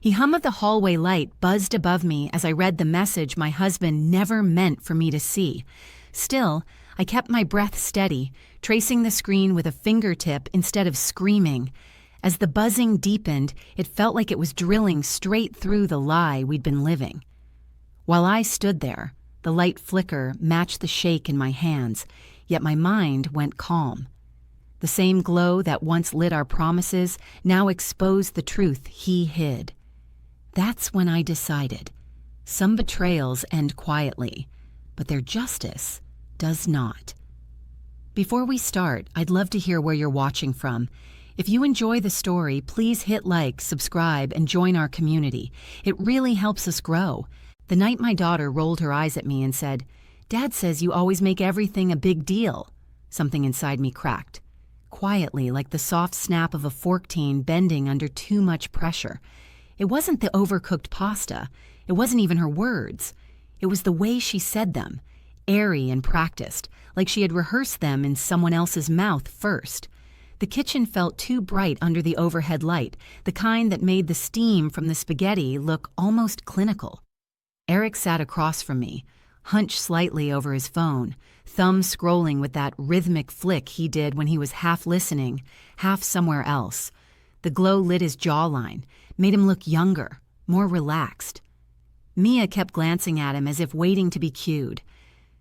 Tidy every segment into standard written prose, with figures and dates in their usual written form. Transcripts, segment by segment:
He hum of the hallway light buzzed above me as I read the message my husband never meant for me to see. Still, I kept my breath steady, tracing the screen with a fingertip instead of screaming. As the buzzing deepened, it felt like it was drilling straight through the lie we'd been living. While I stood there, the light flicker matched the shake in my hands, yet my mind went calm. The same glow that once lit our promises now exposed the truth he hid. That's when I decided. Some betrayals end quietly, but their justice does not. Before we start, I'd love to hear where you're watching from. If you enjoy the story, please hit like, subscribe, and join our community. It really helps us grow. The night my daughter rolled her eyes at me and said, "Dad says you always make everything a big deal," something inside me cracked. Quietly, like the soft snap of a fork tine bending under too much pressure. It wasn't the overcooked pasta. It wasn't even her words. It was the way she said them, airy and practiced, like she had rehearsed them in someone else's mouth first. The kitchen felt too bright under the overhead light, the kind that made the steam from the spaghetti look almost clinical. Eric sat across from me, hunched slightly over his phone, thumb scrolling with that rhythmic flick he did when he was half listening, half somewhere else. The glow lit his jawline, made him look younger, more relaxed. Mia kept glancing at him as if waiting to be cued.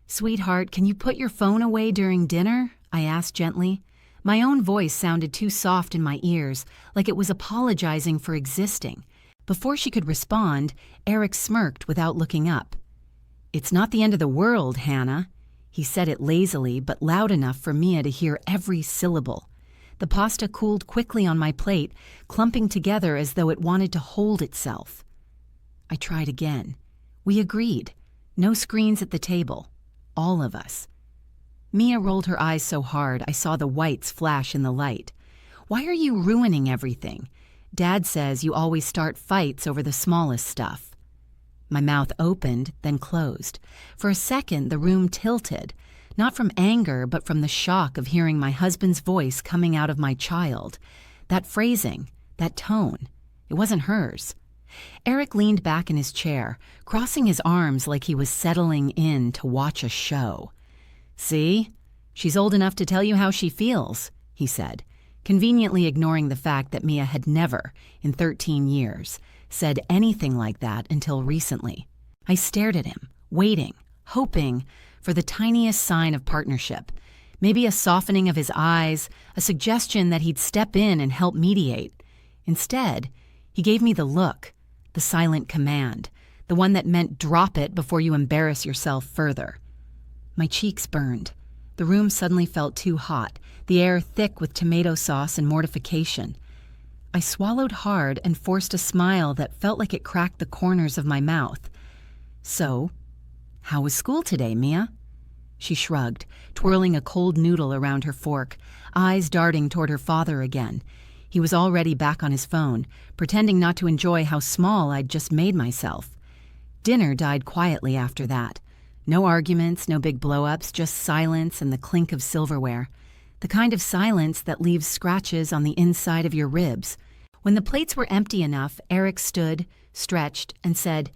"Sweetheart, can you put your phone away during dinner?" I asked gently. My own voice sounded too soft in my ears, like it was apologizing for existing. Before she could respond, Eric smirked without looking up. "It's not the end of the world, Hannah." He said it lazily, but loud enough for Mia to hear every syllable. The pasta cooled quickly on my plate, clumping together as though it wanted to hold itself. I tried again. We agreed. No screens at the table. All of us. Mia rolled her eyes so hard I saw the whites flash in the light. "Why are you ruining everything? Dad says you always start fights over the smallest stuff." My mouth opened, then closed. For a second, the room tilted. Not from anger, but from the shock of hearing my husband's voice coming out of my child. That phrasing, that tone, it wasn't hers. Eric leaned back in his chair, crossing his arms like he was settling in to watch a show. "See? She's old enough to tell you how she feels," he said, conveniently ignoring the fact that Mia had never, in 13 years, said anything like that until recently. I stared at him, waiting, hoping for the tiniest sign of partnership, maybe a softening of his eyes, a suggestion that he'd step in and help mediate. Instead, he gave me the look, the silent command, the one that meant drop it before you embarrass yourself further. My cheeks burned. The room suddenly felt too hot, the air thick with tomato sauce and mortification. I swallowed hard and forced a smile that felt like it cracked the corners of my mouth. "So, how was school today, Mia?" She shrugged, twirling a cold noodle around her fork, eyes darting toward her father again. He was already back on his phone, pretending not to enjoy how small I'd just made myself. Dinner died quietly after that. No arguments, no big blow-ups, just silence and the clink of silverware. The kind of silence that leaves scratches on the inside of your ribs. When the plates were empty enough, Eric stood, stretched, and said,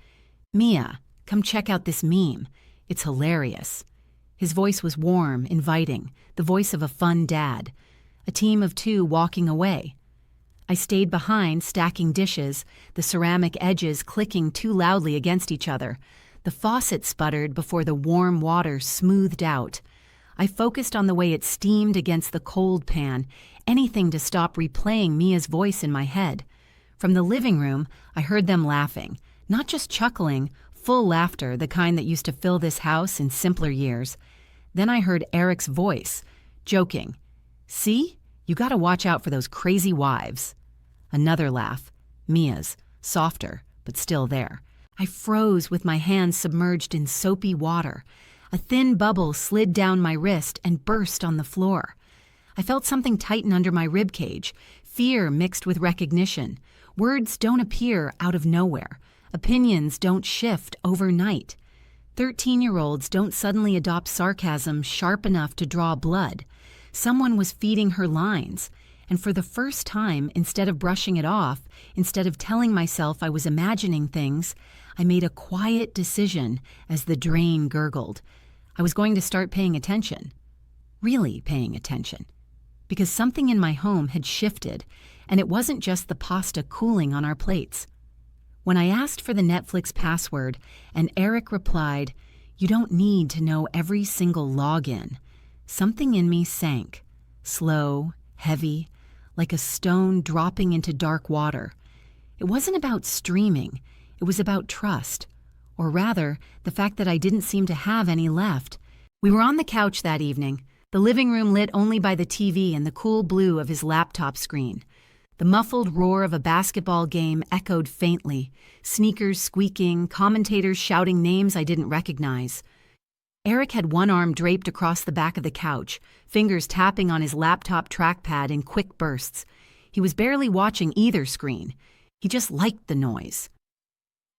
"Mia, come check out this meme. It's hilarious." His voice was warm, inviting, the voice of a fun dad. A team of two walking away. I stayed behind, stacking dishes, the ceramic edges clicking too loudly against each other. The faucet sputtered before the warm water smoothed out. I focused on the way it steamed against the cold pan, anything to stop replaying Mia's voice in my head. From the living room, I heard them laughing, not just chuckling, full laughter, the kind that used to fill this house in simpler years. Then I heard Eric's voice, joking. "See? You gotta watch out for those crazy wives." Another laugh, Mia's, softer, but still there. I froze with my hands submerged in soapy water. A thin bubble slid down my wrist and burst on the floor. I felt something tighten under my ribcage, fear mixed with recognition. Words don't appear out of nowhere. Opinions don't shift overnight. 13-year-olds don't suddenly adopt sarcasm sharp enough to draw blood. Someone was feeding her lines, And for the first time, instead of brushing it off, instead of telling myself I was imagining things, I made a quiet decision as the drain gurgled. I was going to start paying attention. Really paying attention. Because something in my home had shifted, and it wasn't just the pasta cooling on our plates. When I asked for the Netflix password, and Eric replied, "You don't need to know every single login," something in me sank, slow, heavy, like a stone dropping into dark water. It wasn't about streaming, it was about trust, or rather, the fact that I didn't seem to have any left. We were on the couch that evening, the living room lit only by the TV and the cool blue of his laptop screen. The muffled roar of a basketball game echoed faintly, sneakers squeaking, commentators shouting names I didn't recognize. Eric had one arm draped across the back of the couch, fingers tapping on his laptop trackpad in quick bursts. He was barely watching either screen. He just liked the noise.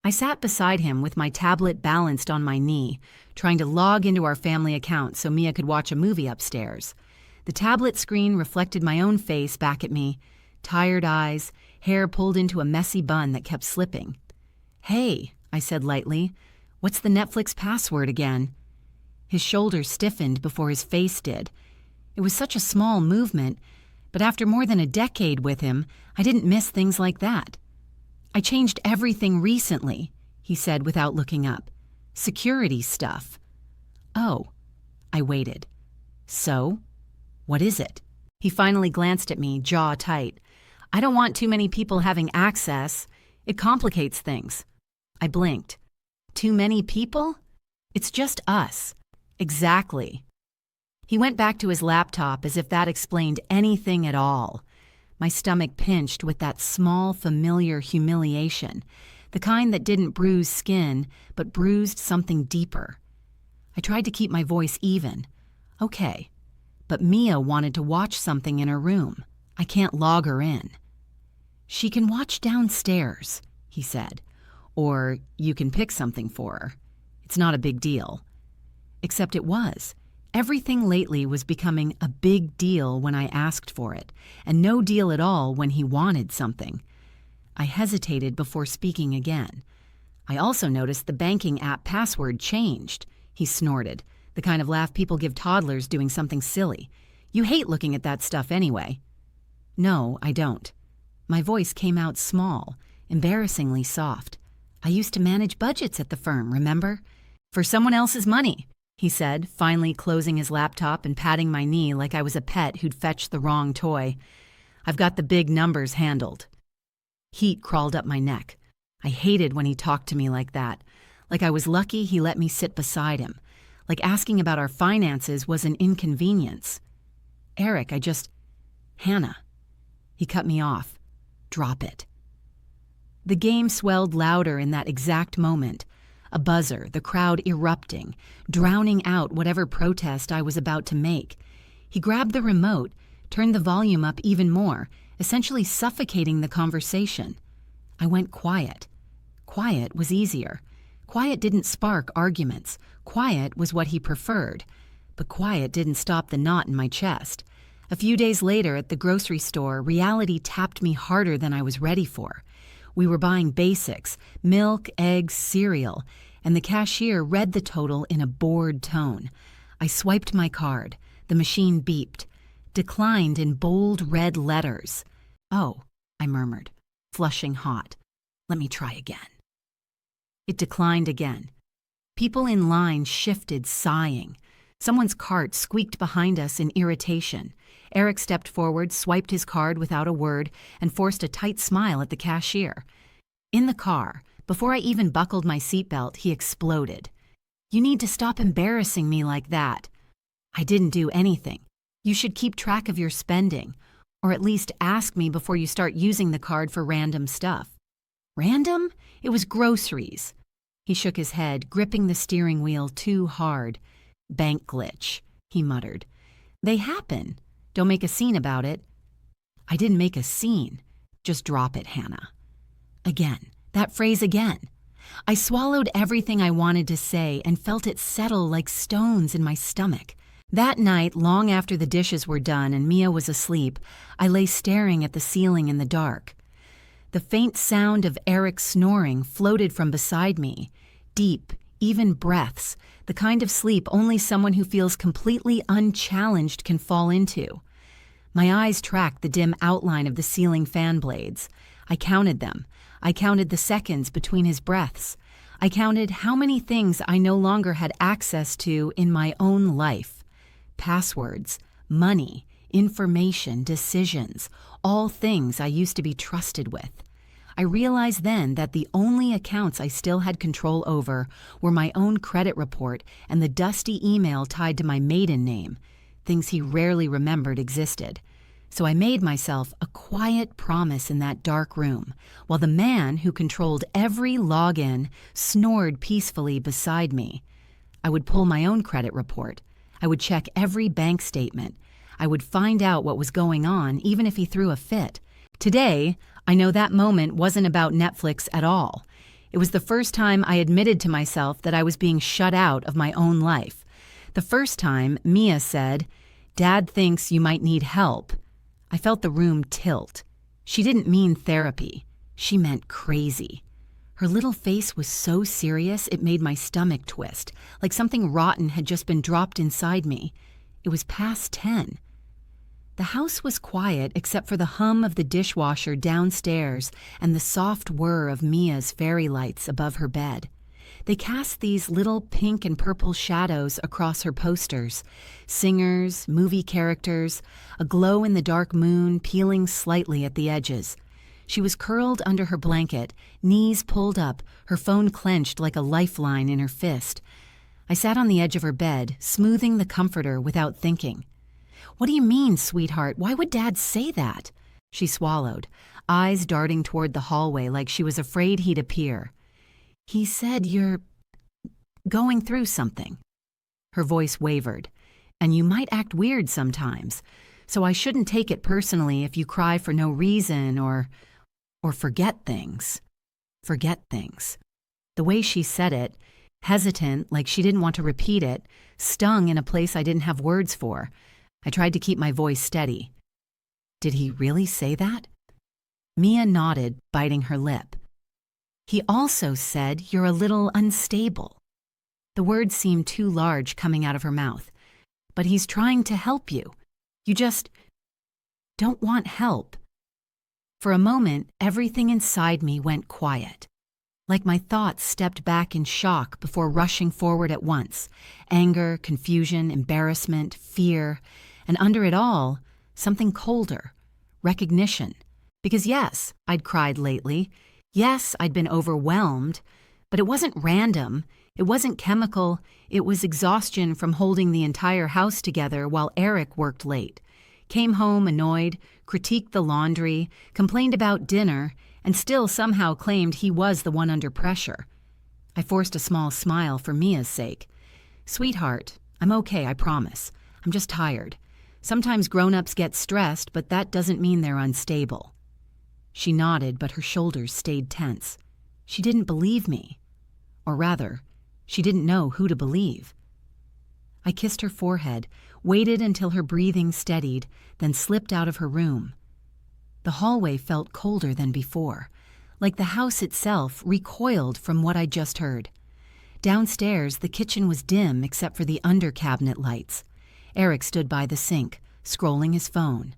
I sat beside him with my tablet balanced on my knee, trying to log into our family account so Mia could watch a movie upstairs. The tablet screen reflected my own face back at me, tired eyes, hair pulled into a messy bun that kept slipping. "Hey," I said lightly, "what's the Netflix password again?" His shoulders stiffened before his face did. It was such a small movement, but after more than a decade with him, I didn't miss things like that. "I changed everything recently," he said without looking up. "Security stuff." "Oh." I waited. "So? What is it?" He finally glanced at me, jaw tight. "I don't want too many people having access. It complicates things." I blinked. "Too many people? It's just us." "Exactly." He went back to his laptop as if that explained anything at all. My stomach pinched with that small, familiar humiliation, the kind that didn't bruise skin, but bruised something deeper. I tried to keep my voice even. "Okay, but Mia wanted to watch something in her room. I can't log her in." "She can watch downstairs," he said. "Or you can pick something for her. It's not a big deal." Except it was. Everything lately was becoming a big deal when I asked for it, and no deal at all when he wanted something. I hesitated before speaking again. "I also noticed the banking app password changed," he snorted, the kind of laugh people give toddlers doing something silly. "You hate looking at that stuff anyway." "No, I don't." My voice came out small, embarrassingly soft. "I used to manage budgets at the firm, remember? For someone else's money," he said, finally closing his laptop and patting my knee like I was a pet who'd fetched the wrong toy. "I've got the big numbers handled." Heat crawled up my neck. I hated when he talked to me like that, like I was lucky he let me sit beside him, like asking about our finances was an inconvenience. "Eric, Hannah." He cut me off. "Drop it." The game swelled louder in that exact moment. A buzzer, the crowd erupting, drowning out whatever protest I was about to make. He grabbed the remote, turned the volume up even more, essentially suffocating the conversation. I went quiet. Quiet was easier. Quiet didn't spark arguments. Quiet was what he preferred. But quiet didn't stop the knot in my chest. A few days later at the grocery store, reality tapped me harder than I was ready for. We were buying basics, milk, eggs, cereal, and the cashier read the total in a bored tone. I swiped my card. The machine beeped. Declined in bold red letters. "Oh," I murmured, flushing hot. "Let me try again." It declined again. People in line shifted, sighing. Someone's cart squeaked behind us in irritation. Eric stepped forward, swiped his card without a word, and forced a tight smile at the cashier. In the car, before I even buckled my seatbelt, he exploded. "You need to stop embarrassing me like that." "I didn't do anything. You should keep track of your spending, or at least ask me before you start using the card for random stuff." "Random? It was groceries." He shook his head, gripping the steering wheel too hard. "Bank glitch," he muttered. "They happen. Don't make a scene about it." I didn't make a scene. "Just drop it, Hannah." Again, that phrase again. I swallowed everything I wanted to say and felt it settle like stones in my stomach. That night, long after the dishes were done and Mia was asleep, I lay staring at the ceiling in the dark. The faint sound of Eric snoring floated from beside me, deep, even breaths, the kind of sleep only someone who feels completely unchallenged can fall into. My eyes tracked the dim outline of the ceiling fan blades. I counted them. I counted the seconds between his breaths. I counted how many things I no longer had access to in my own life. Passwords, money, information, decisions, all things I used to be trusted with. I realized then that the only accounts I still had control over were my own credit report and the dusty email tied to my maiden name, things he rarely remembered existed. So I made myself a quiet promise in that dark room, while the man who controlled every login snored peacefully beside me. I would pull my own credit report. I would check every bank statement. I would find out what was going on, even if he threw a fit. Today, I know that moment wasn't about Netflix at all. It was the first time I admitted to myself that I was being shut out of my own life. The first time Mia said, "Dad thinks you might need help." I felt the room tilt. She didn't mean therapy. She meant crazy. Her little face was so serious it made my stomach twist, like something rotten had just been dropped inside me. It was past 10. The house was quiet except for the hum of the dishwasher downstairs and the soft whir of Mia's fairy lights above her bed. They cast these little pink and purple shadows across her posters. Singers, movie characters, a glow-in-the-dark moon peeling slightly at the edges. She was curled under her blanket, knees pulled up, her phone clenched like a lifeline in her fist. I sat on the edge of her bed, smoothing the comforter without thinking. "What do you mean, sweetheart? Why would Dad say that?" She swallowed, eyes darting toward the hallway like she was afraid he'd appear. "He said you're going through something." Her voice wavered. "And you might act weird sometimes, so I shouldn't take it personally if you cry for no reason or forget things." Forget things. The way she said it, hesitant, like she didn't want to repeat it, stung in a place I didn't have words for. I tried to keep my voice steady. "Did he really say that?" Mia nodded, biting her lip. "He also said you're a little unstable." The words seemed too large coming out of her mouth. "But he's trying to help you. You just don't want help." For a moment, everything inside me went quiet. Like my thoughts stepped back in shock before rushing forward at once. Anger, confusion, embarrassment, fear, and under it all, something colder. Recognition. Because yes, I'd cried lately. Yes, I'd been overwhelmed. But it wasn't random. It wasn't chemical. It was exhaustion from holding the entire house together while Eric worked late. Came home annoyed, critiqued the laundry, complained about dinner, and still somehow claimed he was the one under pressure. I forced a small smile for Mia's sake. "Sweetheart, I'm okay, I promise. I'm just tired. Sometimes grown-ups get stressed, but that doesn't mean they're unstable." She nodded, but her shoulders stayed tense. She didn't believe me. Or rather, she didn't know who to believe. I kissed her forehead, waited until her breathing steadied, then slipped out of her room. The hallway felt colder than before, like the house itself recoiled from what I'd just heard. Downstairs, the kitchen was dim except for the under-cabinet lights. Eric stood by the sink, scrolling his phone,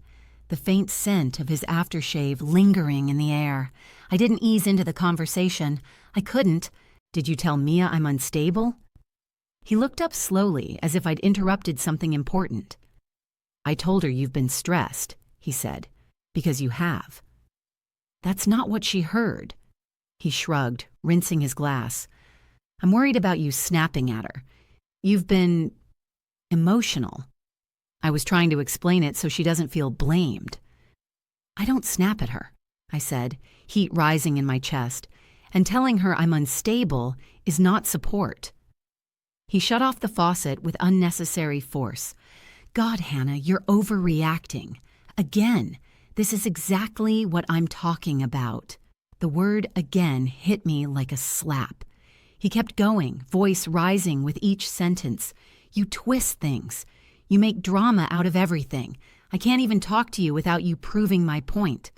the faint scent of his aftershave lingering in the air. I didn't ease into the conversation. I couldn't. "Did you tell Mia I'm unstable?" He looked up slowly, as if I'd interrupted something important. "I told her you've been stressed," he said, "because you have." "That's not what she heard." He shrugged, rinsing his glass. "I'm worried about you snapping at her. You've been emotional." I was trying to explain it so she doesn't feel blamed. "I don't snap at her," I said, heat rising in my chest, "and telling her I'm unstable is not support." He shut off the faucet with unnecessary force. "God, Hannah, you're overreacting. Again, this is exactly what I'm talking about." The word "again" hit me like a slap. He kept going, voice rising with each sentence. "You twist things. You make drama out of everything. I can't even talk to you without you proving my point."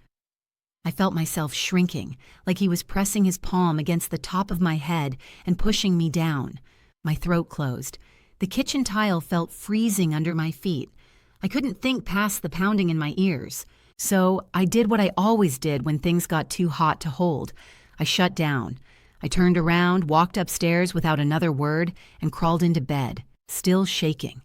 I felt myself shrinking, like he was pressing his palm against the top of my head and pushing me down. My throat closed. The kitchen tile felt freezing under my feet. I couldn't think past the pounding in my ears. So I did what I always did when things got too hot to hold. I shut down. I turned around, walked upstairs without another word, and crawled into bed, still shaking.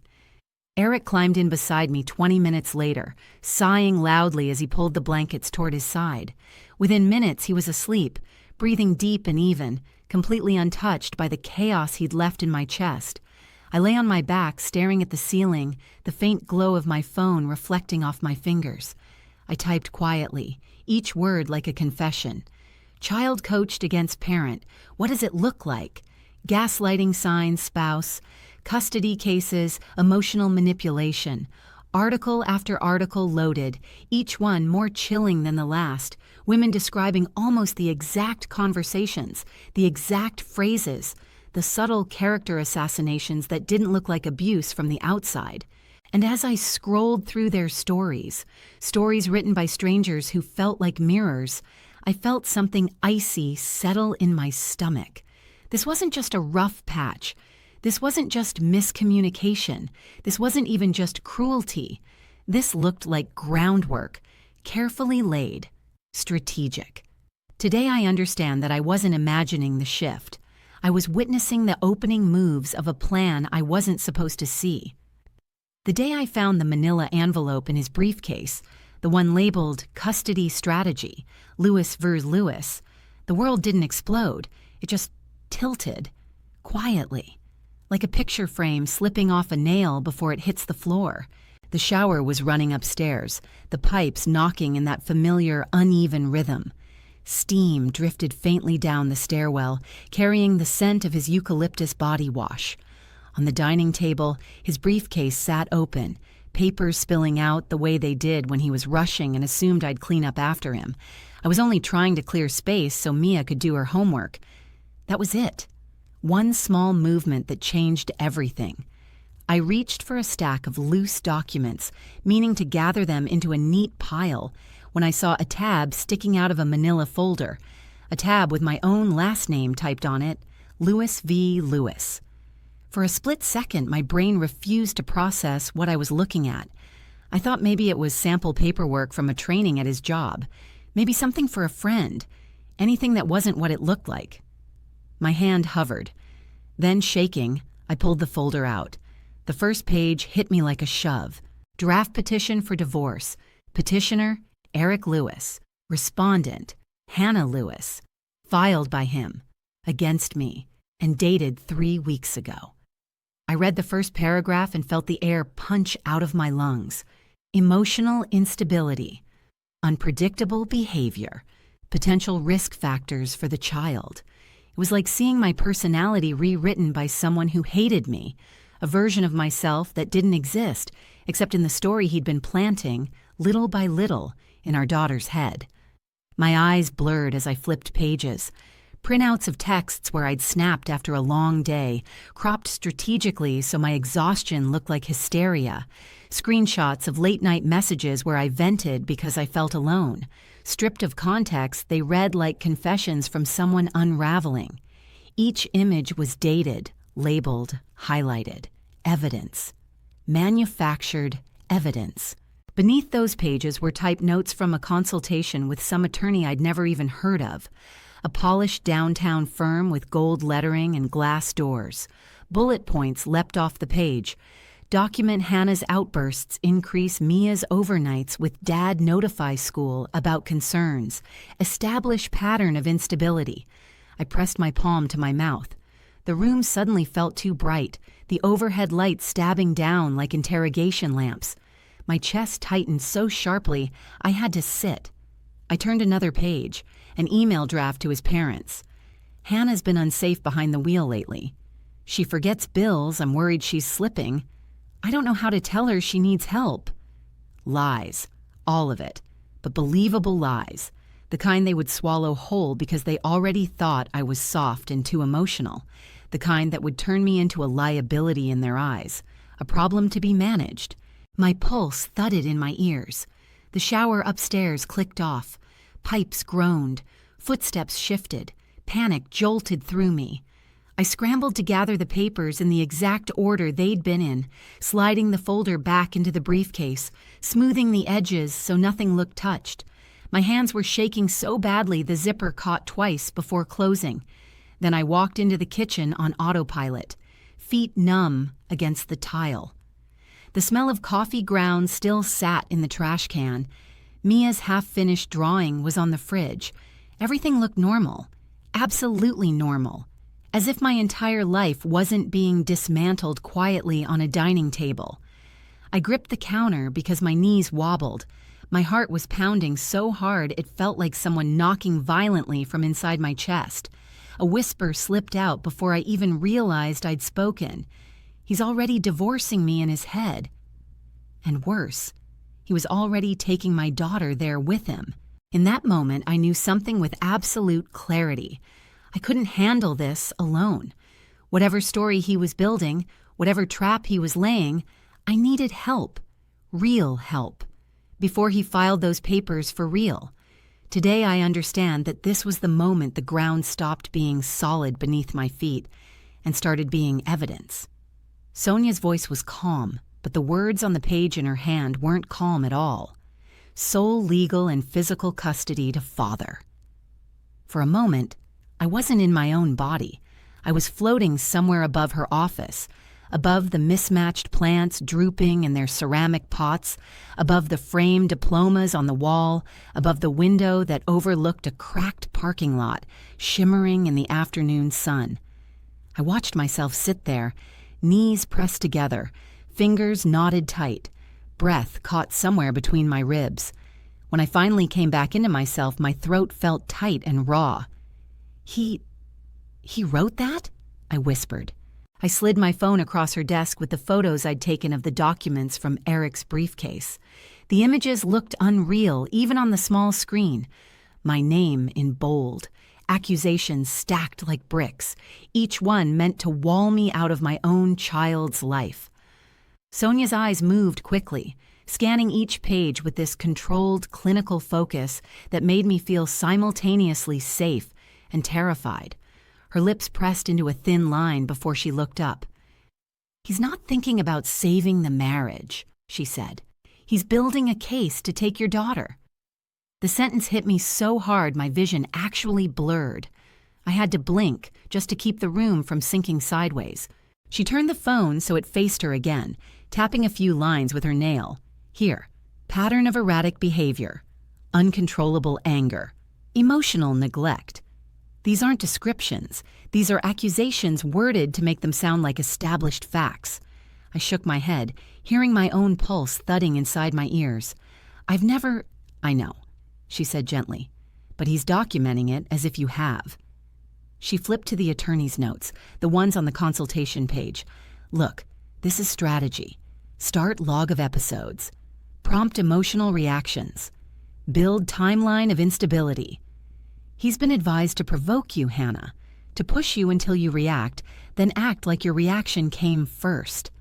Eric climbed in beside me 20 minutes later, sighing loudly as he pulled the blankets toward his side. Within minutes, he was asleep, breathing deep and even, completely untouched by the chaos he'd left in my chest. I lay on my back, staring at the ceiling, the faint glow of my phone reflecting off my fingers. I typed quietly, each word like a confession. Child coached against parent. What does it look like? Gaslighting signs, spouse. Custody cases, emotional manipulation. Article after article loaded, each one more chilling than the last. Women describing almost the exact conversations, the exact phrases, the subtle character assassinations that didn't look like abuse from the outside. And as I scrolled through their stories written by strangers who felt like mirrors, I felt something icy settle in my stomach. This wasn't just a rough patch. This wasn't just miscommunication. This wasn't even just cruelty. This looked like groundwork, carefully laid, strategic. Today I understand that I wasn't imagining the shift. I was witnessing the opening moves of a plan I wasn't supposed to see. The day I found the manila envelope in his briefcase, the one labeled Custody Strategy, Lewis vs. Lewis, the world didn't explode. It just tilted, quietly, like a picture frame slipping off a nail before it hits the floor. The shower was running upstairs, the pipes knocking in that familiar, uneven rhythm. Steam drifted faintly down the stairwell, carrying the scent of his eucalyptus body wash. On the dining table, his briefcase sat open, papers spilling out the way they did when he was rushing and assumed I'd clean up after him. I was only trying to clear space so Mia could do her homework. That was it. One small movement that changed everything. I reached for a stack of loose documents, meaning to gather them into a neat pile, when I saw a tab sticking out of a manila folder, a tab with my own last name typed on it, Lewis v. Lewis. For a split second, my brain refused to process what I was looking at. I thought maybe it was sample paperwork from a training at his job, maybe something for a friend, anything that wasn't what it looked like. My hand hovered. Then, shaking, I pulled the folder out. The first page hit me like a shove. Draft petition for divorce. Petitioner, Eric Lewis. Respondent, Hannah Lewis. Filed by him. Against me. And dated 3 weeks ago. I read the first paragraph and felt the air punch out of my lungs. Emotional instability. Unpredictable behavior. Potential risk factors for the child. It was like seeing my personality rewritten by someone who hated me, a version of myself that didn't exist, except in the story he'd been planting, little by little, in our daughter's head. My eyes blurred as I flipped pages. Printouts of texts where I'd snapped after a long day, cropped strategically so my exhaustion looked like hysteria. Screenshots of late-night messages where I vented because I felt alone. Stripped of context, they read like confessions from someone unraveling. Each image was dated, labeled, highlighted. Evidence. Manufactured evidence. Beneath those pages were typed notes from a consultation with some attorney I'd never even heard of. A polished downtown firm with gold lettering and glass doors. Bullet points leapt off the page. Document Hannah's outbursts, increase Mia's overnights with Dad notify school about concerns. Establish pattern of instability. I pressed my palm to my mouth. The room suddenly felt too bright, the overhead lights stabbing down like interrogation lamps. My chest tightened so sharply I had to sit. I turned another page, an email draft to his parents. Hannah's been unsafe behind the wheel lately. She forgets bills, I'm worried she's slipping. I don't know how to tell her she needs help. Lies. All of it. But believable lies. The kind they would swallow whole because they already thought I was soft and too emotional. The kind that would turn me into a liability in their eyes. a problem to be managed. My pulse thudded in my ears. The shower upstairs clicked off. Pipes groaned. Footsteps shifted. Panic jolted through me. I scrambled to gather the papers in the exact order they'd been in, sliding the folder back into the briefcase, smoothing the edges so nothing looked touched. My hands were shaking so badly the zipper caught twice before closing. Then I walked into the kitchen on autopilot, feet numb against the tile. The smell of coffee grounds still sat in the trash can. Mia's half-finished drawing was on the fridge. Everything looked normal, absolutely normal, as if my entire life wasn't being dismantled quietly on a dining table. I gripped the counter because my knees wobbled. My heart was pounding so hard it felt like someone knocking violently from inside my chest. A whisper slipped out before I even realized I'd spoken. He's already divorcing me in his head. And worse, he was already taking my daughter there with him. In that moment, I knew something with absolute clarity. I couldn't handle this alone. Whatever story he was building, whatever trap he was laying, I needed help. Real help. Before he filed those papers for real. Today I understand that this was the moment the ground stopped being solid beneath my feet and started being evidence. Sonia's voice was calm, but the words on the page in her hand weren't calm at all. Sole legal and physical custody to father. For a moment, I wasn't in my own body. I was floating somewhere above her office, above the mismatched plants drooping in their ceramic pots, above the framed diplomas on the wall, above the window that overlooked a cracked parking lot, shimmering in the afternoon sun. I watched myself sit there, knees pressed together, fingers knotted tight, breath caught somewhere between my ribs. When I finally came back into myself, my throat felt tight and raw. He wrote that? I whispered. I slid my phone across her desk with the photos I'd taken of the documents from Eric's briefcase. The images looked unreal, even on the small screen. My name in bold, accusations stacked like bricks, each one meant to wall me out of my own child's life. Sonia's eyes moved quickly, scanning each page with this controlled, clinical focus that made me feel simultaneously safe and terrified. Her lips pressed into a thin line before she looked up. "He's not thinking about saving the marriage," she said. "He's building a case to take your daughter." The sentence hit me so hard my vision actually blurred. I had to blink just to keep the room from sinking sideways. She turned the phone so it faced her again, tapping a few lines with her nail. Here, pattern of erratic behavior, uncontrollable anger, emotional neglect. These aren't descriptions. These are accusations worded to make them sound like established facts. I shook my head, hearing my own pulse thudding inside my ears. I know, she said gently, but he's documenting it as if you have. She flipped to the attorney's notes, the ones on the consultation page. Look, this is strategy. Start log of episodes. Prompt emotional reactions. Build timeline of instability. He's been advised to provoke you, Hannah, to push you until you react, then act like your reaction came first.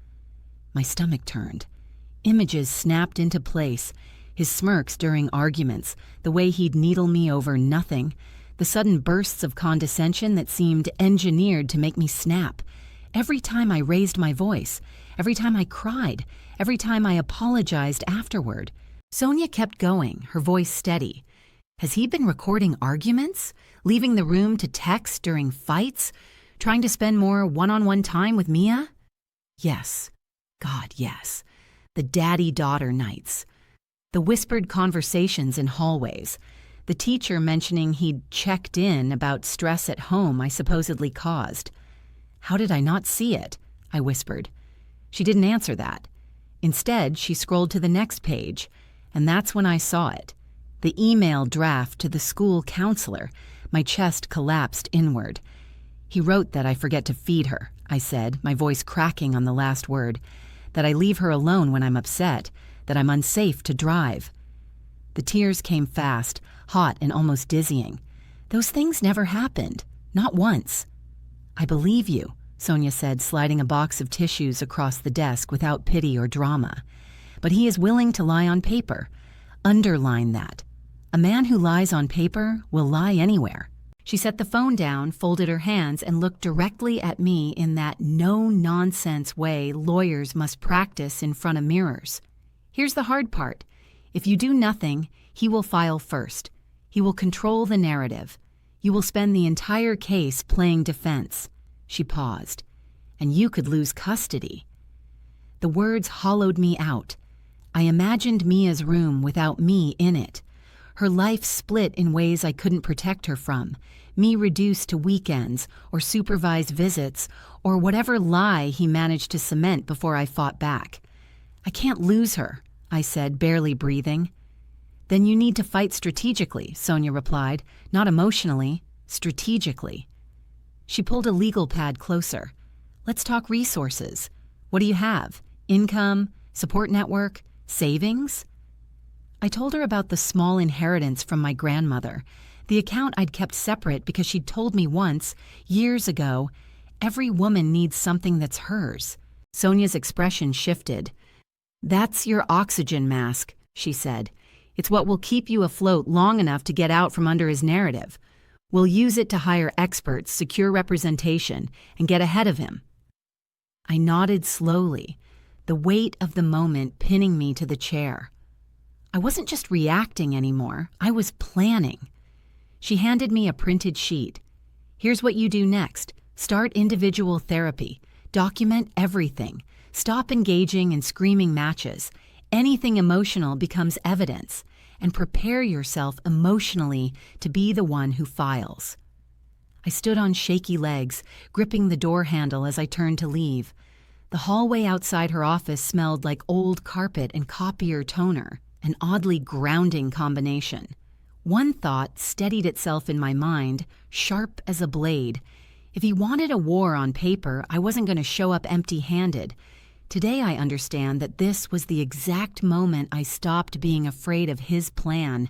My stomach turned. Images snapped into place, his smirks during arguments, the way he'd needle me over nothing, the sudden bursts of condescension that seemed engineered to make me snap. Every time I raised my voice, every time I cried, every time I apologized afterward. Sonia kept going, her voice steady. Has he been recording arguments? Leaving the room to text during fights? Trying to spend more one-on-one time with Mia? Yes. God, yes. The daddy-daughter nights. The whispered conversations in hallways. The teacher mentioning he'd checked in about stress at home I supposedly caused. How did I not see it? I whispered. She didn't answer that. Instead, she scrolled to the next page, and that's when I saw it. The email draft to the school counselor. My chest collapsed inward. He wrote that I forget to feed her, I said, my voice cracking on the last word. That I leave her alone when I'm upset. That I'm unsafe to drive. The tears came fast, hot and almost dizzying. Those things never happened. Not once. I believe you, Sonia said, sliding a box of tissues across the desk without pity or drama. "But he is willing to lie on paper. Underline that. A man who lies on paper will lie anywhere." She set the phone down, folded her hands, and looked directly at me in that no-nonsense way lawyers must practice in front of mirrors. "Here's the hard part. If you do nothing, he will file first. He will control the narrative. You will spend the entire case playing defense." She paused. "And you could lose custody." The words hollowed me out. I imagined Mia's room without me in it. Her life split in ways I couldn't protect her from, me reduced to weekends or supervised visits or whatever lie he managed to cement before I fought back. "I can't lose her," I said, barely breathing. "Then you need to fight strategically," Sonia replied, "not emotionally, strategically." She pulled a legal pad closer. "Let's talk resources. What do you have? Income, support network, savings?" I told her about the small inheritance from my grandmother, the account I'd kept separate because she'd told me once, years ago, every woman needs something that's hers. Sonia's expression shifted. "That's your oxygen mask," she said. "It's what will keep you afloat long enough to get out from under his narrative. We'll use it to hire experts, secure representation, and get ahead of him." I nodded slowly, the weight of the moment pinning me to the chair. I wasn't just reacting anymore, I was planning. She handed me a printed sheet. "Here's what you do next. Start individual therapy. Document everything. Stop engaging in screaming matches. Anything emotional becomes evidence. And prepare yourself emotionally to be the one who files." I stood on shaky legs, gripping the door handle as I turned to leave. The hallway outside her office smelled like old carpet and copier toner, an oddly grounding combination. One thought steadied itself in my mind, sharp as a blade. If he wanted a war on paper, I wasn't going to show up empty-handed. Today I understand that this was the exact moment I stopped being afraid of his plan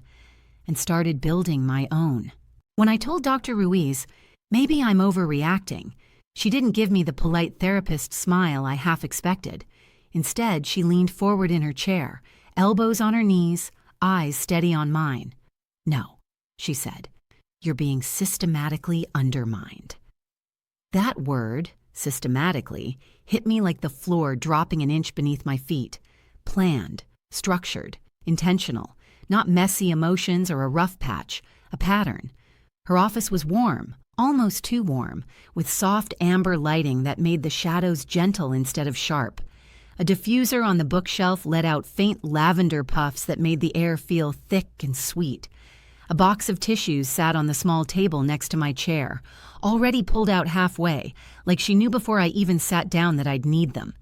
and started building my own. When I told Dr. Ruiz, maybe I'm overreacting, she didn't give me the polite therapist smile I half expected. Instead, she leaned forward in her chair, elbows on her knees, eyes steady on mine. "No," she said, "you're being systematically undermined." That word, systematically, hit me like the floor dropping an inch beneath my feet. Planned, structured, intentional, not messy emotions or a rough patch, a pattern. Her office was warm, almost too warm, with soft amber lighting that made the shadows gentle instead of sharp. A diffuser on the bookshelf let out faint lavender puffs that made the air feel thick and sweet. A box of tissues sat on the small table next to my chair, already pulled out halfway, like she knew before I even sat down that I'd need them.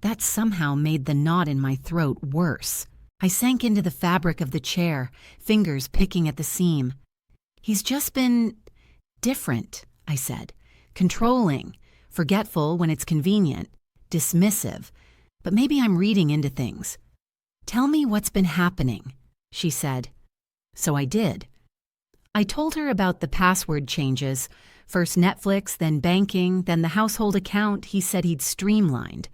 That somehow made the knot in my throat worse. I sank into the fabric of the chair, fingers picking at the seam. "He's just been different," I said. "Controlling, forgetful when it's convenient, dismissive. But maybe I'm reading into things." "Tell me what's been happening," she said. So I did. I told her about the password changes, first Netflix, then banking, then the household account he said he'd streamlined.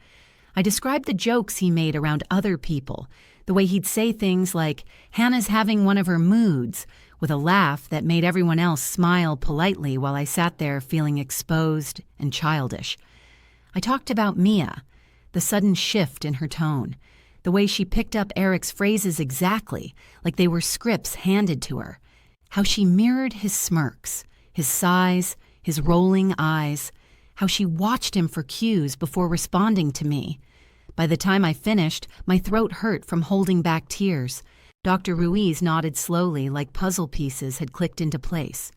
I described the jokes he made around other people, the way he'd say things like, "Hannah's having one of her moods," with a laugh that made everyone else smile politely while I sat there feeling exposed and childish. I talked about Mia, the sudden shift in her tone, the way she picked up Eric's phrases exactly, like they were scripts handed to her, how she mirrored his smirks, his sighs, his rolling eyes, how she watched him for cues before responding to me. By the time I finished, my throat hurt from holding back tears. Dr. Ruiz nodded slowly like puzzle pieces had clicked into place.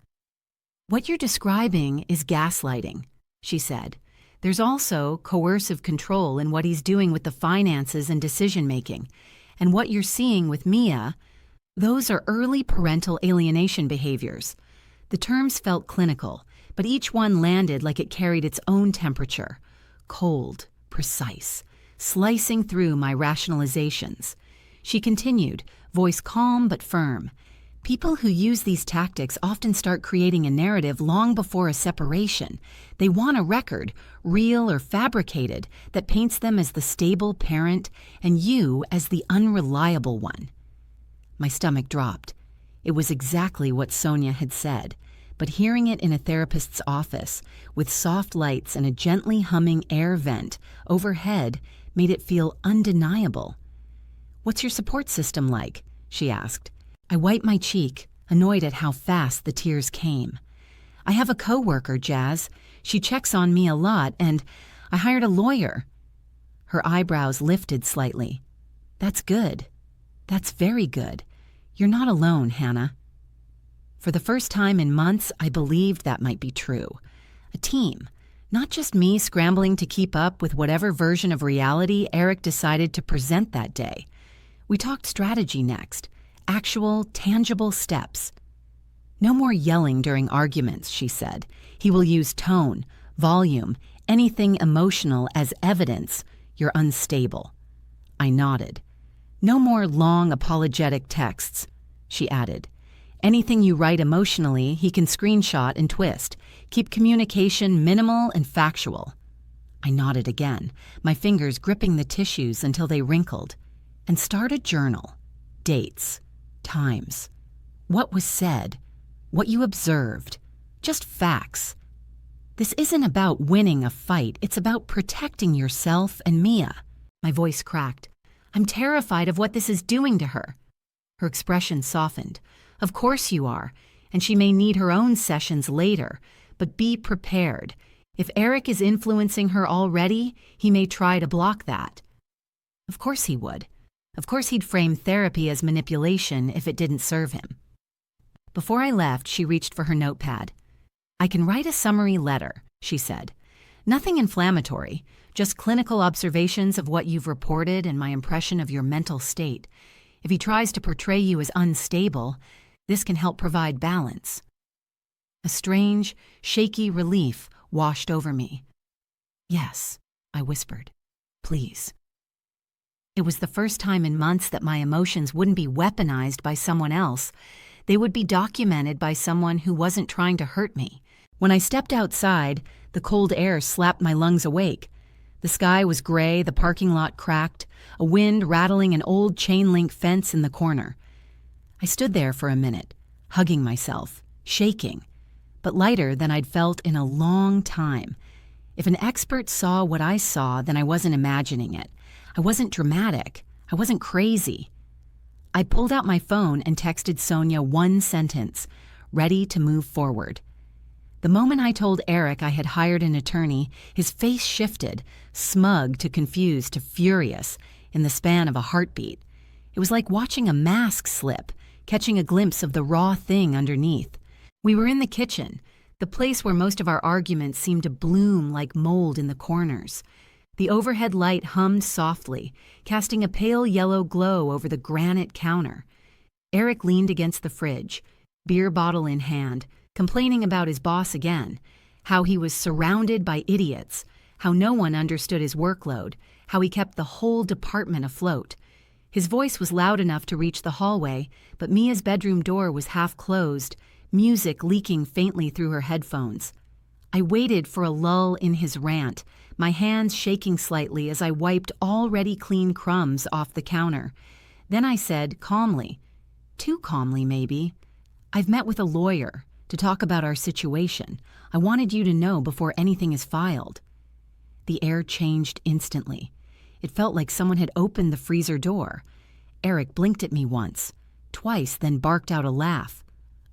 "What you're describing is gaslighting," she said. "There's also coercive control in what he's doing with the finances and decision-making. And what you're seeing with Mia, those are early parental alienation behaviors." The terms felt clinical, but each one landed like it carried its own temperature. Cold, precise, slicing through my rationalizations. She continued, voice calm but firm. People who use these tactics often start creating a narrative long before a separation. They want a record, real or fabricated, that paints them as the stable parent and you as the unreliable one. My stomach dropped. It was exactly what Sonia had said, but hearing it in a therapist's office, with soft lights and a gently humming air vent overhead, made it feel undeniable. "What's your support system like?" she asked. I wiped my cheek, annoyed at how fast the tears came. "I have a coworker, Jazz. She checks on me a lot, and I hired a lawyer." Her eyebrows lifted slightly. "That's good. That's very good. You're not alone, Hannah." For the first time in months, I believed that might be true. A team, not just me scrambling to keep up with whatever version of reality Eric decided to present that day. We talked strategy next. Actual, tangible steps. "No more yelling during arguments," she said. "He will use tone, volume, anything emotional as evidence you're unstable." I nodded. "No more long apologetic texts," she added. "Anything you write emotionally, he can screenshot and twist. Keep communication minimal and factual." I nodded again, my fingers gripping the tissues until they wrinkled. "And start a journal. Dates. Times. What was said. What you observed. Just facts. This isn't about winning a fight. It's about protecting yourself and Mia." My voice cracked. "I'm terrified of what this is doing to her." Her expression softened. "Of course you are, and she may need her own sessions later, but be prepared. If Eric is influencing her already, he may try to block that." Of course he would. Of course he'd frame therapy as manipulation if it didn't serve him. Before I left, she reached for her notepad. "I can write a summary letter," she said. "Nothing inflammatory, just clinical observations of what you've reported and my impression of your mental state. If he tries to portray you as unstable, this can help provide balance." A strange, shaky relief washed over me. "Yes," I whispered. "Please." It was the first time in months that my emotions wouldn't be weaponized by someone else. They would be documented by someone who wasn't trying to hurt me. When I stepped outside, the cold air slapped my lungs awake. The sky was gray, the parking lot cracked, a wind rattling an old chain-link fence in the corner. I stood there for a minute, hugging myself, shaking, but lighter than I'd felt in a long time. If an expert saw what I saw, then I wasn't imagining it. I wasn't dramatic. I wasn't crazy. I pulled out my phone and texted Sonia one sentence, ready to move forward. The moment I told Eric I had hired an attorney, his face shifted, smug to confused to furious, in the span of a heartbeat. It was like watching a mask slip, catching a glimpse of the raw thing underneath. We were in the kitchen, the place where most of our arguments seemed to bloom like mold in the corners. The overhead light hummed softly, casting a pale yellow glow over the granite counter. Eric leaned against the fridge, beer bottle in hand, complaining about his boss again, how he was surrounded by idiots, how no one understood his workload, how he kept the whole department afloat. His voice was loud enough to reach the hallway, but Mia's bedroom door was half closed, music leaking faintly through her headphones. I waited for a lull in his rant, my hands shaking slightly as I wiped already clean crumbs off the counter. Then I said calmly, too calmly maybe, "I've met with a lawyer to talk about our situation. I wanted you to know before anything is filed." The air changed instantly. It felt like someone had opened the freezer door. Eric blinked at me once, twice, then barked out a laugh.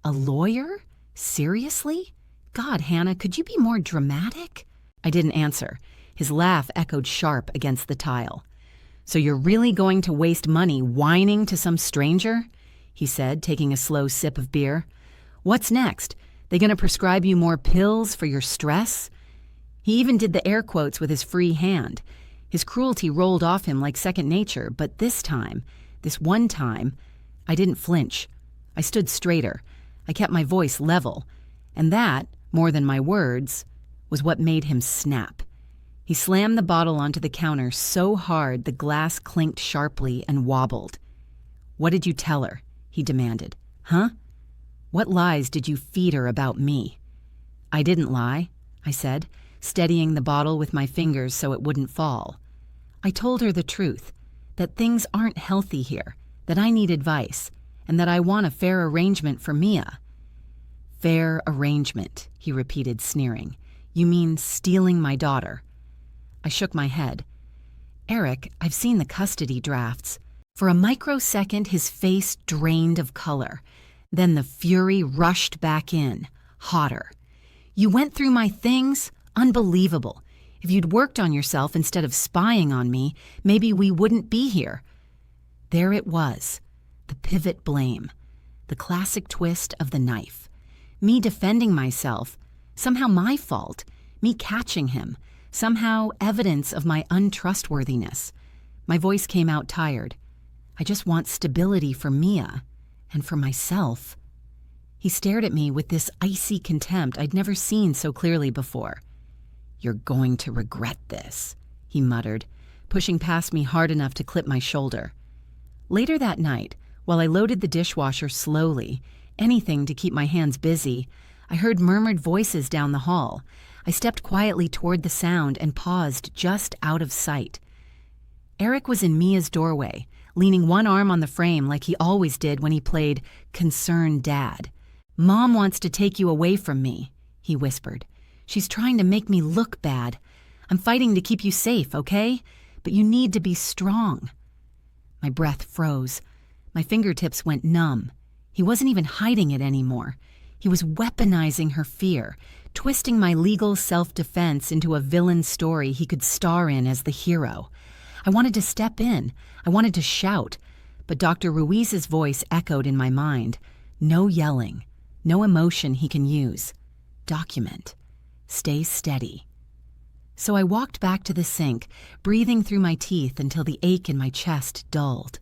"A lawyer? Seriously? God, Hannah, could you be more dramatic?" I didn't answer. His laugh echoed sharp against the tile. "So you're really going to waste money whining to some stranger?" he said, taking a slow sip of beer. "What's next? They gonna prescribe you more pills for your stress?" He even did the air quotes with his free hand. His cruelty rolled off him like second nature, but this one time, I didn't flinch. I stood straighter. I kept my voice level. And that, more than my words, was what made him snap. He slammed the bottle onto the counter so hard the glass clinked sharply and wobbled. "What did you tell her?" he demanded. Huh? What lies did you feed her about me? I didn't lie, I said, steadying the bottle with my fingers so it wouldn't fall. I told her the truth, that things aren't healthy here, that I need advice, and that I want a fair arrangement for Mia. Fair arrangement, he repeated, sneering. You mean stealing my daughter? I shook my head. Eric, I've seen the custody drafts. For a microsecond, his face drained of color. Then the fury rushed back in, hotter. You went through my things? Unbelievable. If you'd worked on yourself instead of spying on me, maybe we wouldn't be here. There it was, the pivot blame, the classic twist of the knife. Me defending myself, somehow my fault, me catching him, somehow evidence of my untrustworthiness. My voice came out tired. I just want stability for Mia, and for myself. He stared at me with this icy contempt I'd never seen so clearly before. You're going to regret this, he muttered, pushing past me hard enough to clip my shoulder. Later that night, while I loaded the dishwasher slowly, anything to keep my hands busy, I heard murmured voices down the hall. I stepped quietly toward the sound and paused just out of sight. Eric was in Mia's doorway, leaning one arm on the frame like he always did when he played concerned dad. Mom wants to take you away from me, he whispered. She's trying to make me look bad. I'm fighting to keep you safe, okay? But you need to be strong. My breath froze. My fingertips went numb. He wasn't even hiding it anymore. He was weaponizing her fear, twisting my legal self-defense into a villain story he could star in as the hero. I wanted to step in. I wanted to shout. But Dr. Ruiz's voice echoed in my mind. No yelling. No emotion he can use. Document. Stay steady. So I walked back to the sink, breathing through my teeth until the ache in my chest dulled.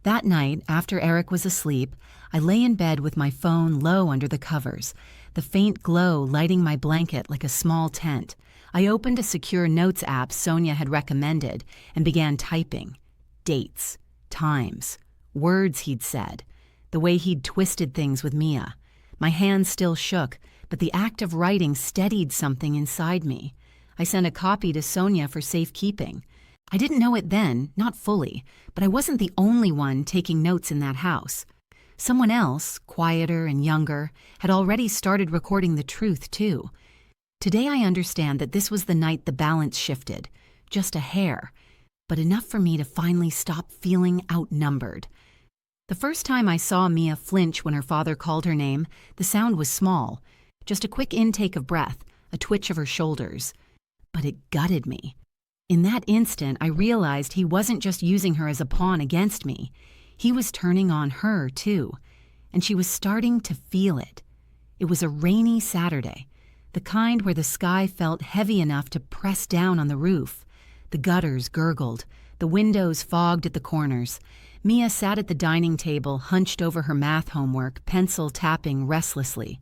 That night, after Eric was asleep, I lay in bed with my phone low under the covers, the faint glow lighting my blanket like a small tent. I opened a secure notes app Sonia had recommended and began typing. Dates, times, words he'd said, the way he'd twisted things with Mia. My hands still shook, but the act of writing steadied something inside me. I sent a copy to Sonia for safekeeping. I didn't know it then, not fully, but I wasn't the only one taking notes in that house. Someone else, quieter and younger, had already started recording the truth, too. Today I understand that this was the night the balance shifted, just a hair, but enough for me to finally stop feeling outnumbered. The first time I saw Mia flinch when her father called her name, the sound was small, just a quick intake of breath, a twitch of her shoulders. But it gutted me. In that instant, I realized he wasn't just using her as a pawn against me. He was turning on her, too, and she was starting to feel it. It was a rainy Saturday, the kind where the sky felt heavy enough to press down on the roof. The gutters gurgled, the windows fogged at the corners. Mia sat at the dining table, hunched over her math homework, pencil tapping restlessly.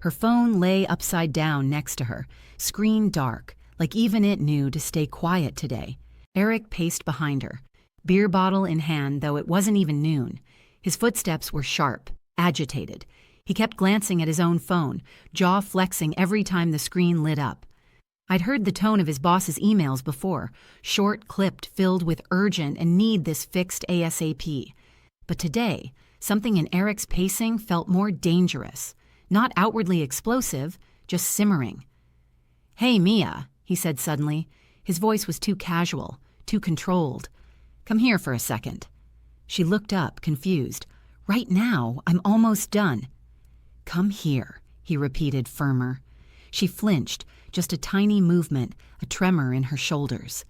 Her phone lay upside down next to her, screen dark, like even it knew to stay quiet today. Eric paced behind her, beer bottle in hand, though it wasn't even noon. His footsteps were sharp, agitated. He kept glancing at his own phone, jaw flexing every time the screen lit up. I'd heard the tone of his boss's emails before, short, clipped, filled with urgent and need this fixed ASAP. But today, something in Eric's pacing felt more dangerous. Not outwardly explosive, just simmering. "Hey, Mia," he said suddenly. His voice was too casual, too controlled. "Come here for a second." She looked up, confused. "Right now, I'm almost done." "Come here," he repeated, firmer. She flinched, just a tiny movement, a tremor in her shoulders.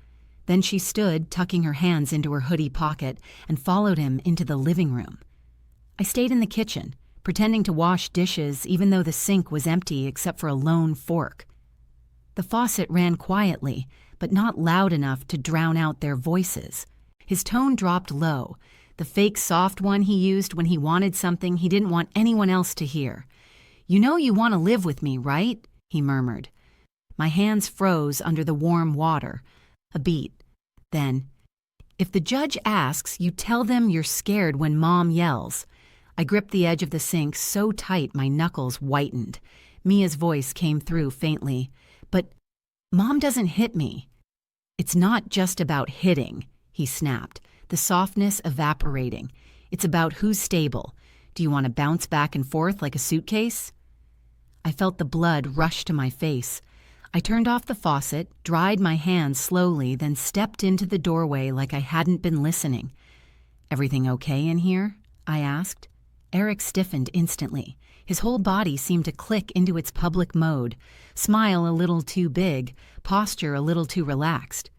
Then she stood, tucking her hands into her hoodie pocket, and followed him into the living room. I stayed in the kitchen, pretending to wash dishes even though the sink was empty except for a lone fork. The faucet ran quietly, but not loud enough to drown out their voices. His tone dropped low, the fake soft one he used when he wanted something he didn't want anyone else to hear. "You know you want to live with me, right?" he murmured. My hands froze under the warm water. A beat. Then, "If the judge asks, you tell them you're scared when Mom yells." I gripped the edge of the sink so tight my knuckles whitened. Mia's voice came through faintly. "But Mom doesn't hit me." "It's not just about hitting," he snapped, the softness evaporating. "It's about who's stable. Do you want to bounce back and forth like a suitcase?" I felt the blood rush to my face. I turned off the faucet, dried my hands slowly, then stepped into the doorway like I hadn't been listening. "Everything okay in here?" I asked. Eric stiffened instantly. His whole body seemed to click into its public mode, smile a little too big, posture a little too relaxed.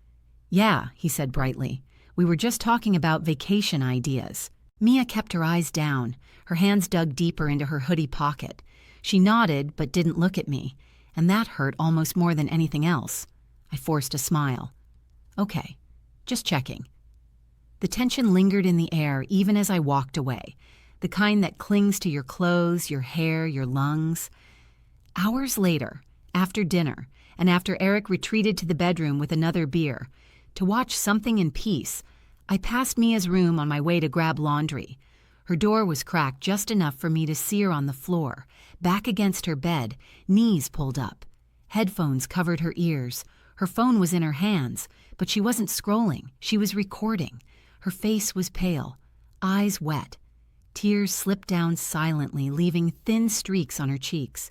"Yeah," he said brightly. "We were just talking about vacation ideas." Mia kept her eyes down, her hands dug deeper into her hoodie pocket. She nodded but didn't look at me, and that hurt almost more than anything else. I forced a smile. "Okay, just checking." The tension lingered in the air even as I walked away, the kind that clings to your clothes, your hair, your lungs. Hours later, after dinner, and after Eric retreated to the bedroom with another beer, to watch something in peace, I passed Mia's room on my way to grab laundry. Her door was cracked just enough for me to see her on the floor, back against her bed, knees pulled up. Headphones covered her ears. Her phone was in her hands, but she wasn't scrolling. She was recording. Her face was pale, eyes wet. Tears slipped down silently, leaving thin streaks on her cheeks.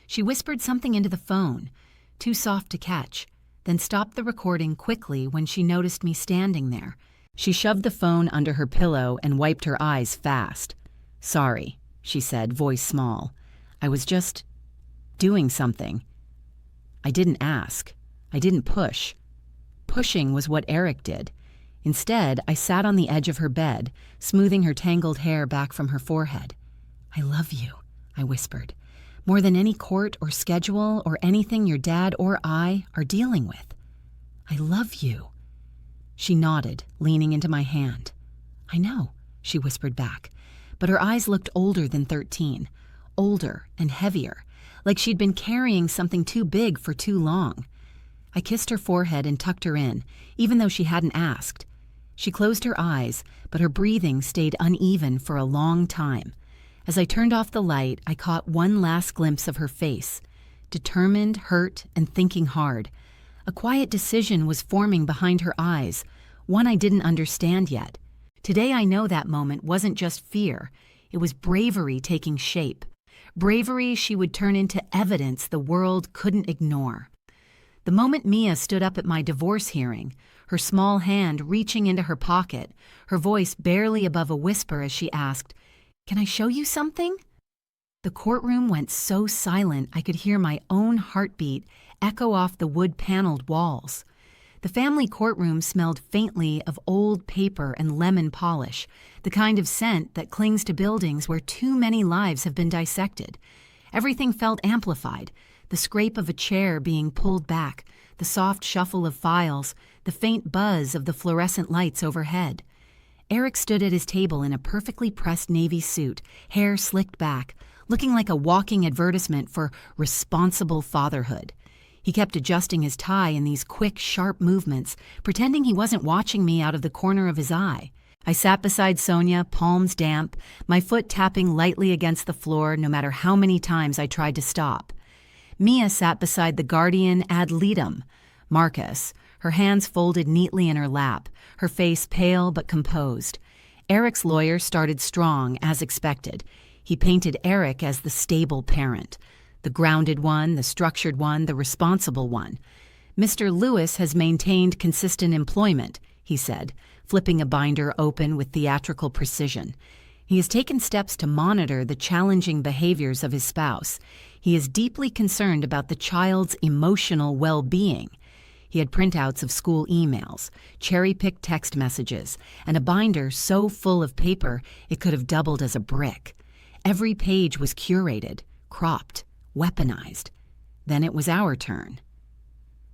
She whispered something into the phone, too soft to catch, then stopped the recording quickly when she noticed me standing there. She shoved the phone under her pillow and wiped her eyes fast. "Sorry," she said, voice small. "I was just doing something. I didn't ask. I didn't push. Pushing was what Eric did. Instead, I sat on the edge of her bed, smoothing her tangled hair back from her forehead. "I love you," I whispered, "more than any court or schedule or anything your dad or I are dealing with. I love you." She nodded, leaning into my hand. "I know," she whispered back, but her eyes looked older than 13, older and heavier, like she'd been carrying something too big for too long. I kissed her forehead and tucked her in, even though she hadn't asked. She closed her eyes, but her breathing stayed uneven for a long time. As I turned off the light, I caught one last glimpse of her face, determined, hurt, and thinking hard. A quiet decision was forming behind her eyes, one I didn't understand yet. Today I know that moment wasn't just fear, it was bravery taking shape. Bravery she would turn into evidence the world couldn't ignore. The moment Mia stood up at my divorce hearing, her small hand reaching into her pocket, her voice barely above a whisper as she asked, "Can I show you something?" The courtroom went so silent I could hear my own heartbeat echo off the wood-paneled walls. The family courtroom smelled faintly of old paper and lemon polish, the kind of scent that clings to buildings where too many lives have been dissected. Everything felt amplified, the scrape of a chair being pulled back, the soft shuffle of files, the faint buzz of the fluorescent lights overhead. Eric stood at his table in a perfectly pressed navy suit, hair slicked back, looking like a walking advertisement for responsible fatherhood. He kept adjusting his tie in these quick, sharp movements, pretending he wasn't watching me out of the corner of his eye. I sat beside Sonia, palms damp, my foot tapping lightly against the floor no matter how many times I tried to stop. Mia sat beside the guardian ad litem, Marcus, her hands folded neatly in her lap, her face pale but composed. Eric's lawyer started strong, as expected. He painted Eric as the stable parent, the grounded one, the structured one, the responsible one. "Mr. Lewis has maintained consistent employment," he said, flipping a binder open with theatrical precision. "He has taken steps to monitor the challenging behaviors of his spouse. He is deeply concerned about the child's emotional well-being." He had printouts of school emails, cherry-picked text messages, and a binder so full of paper it could have doubled as a brick. Every page was curated, cropped, weaponized. Then it was our turn.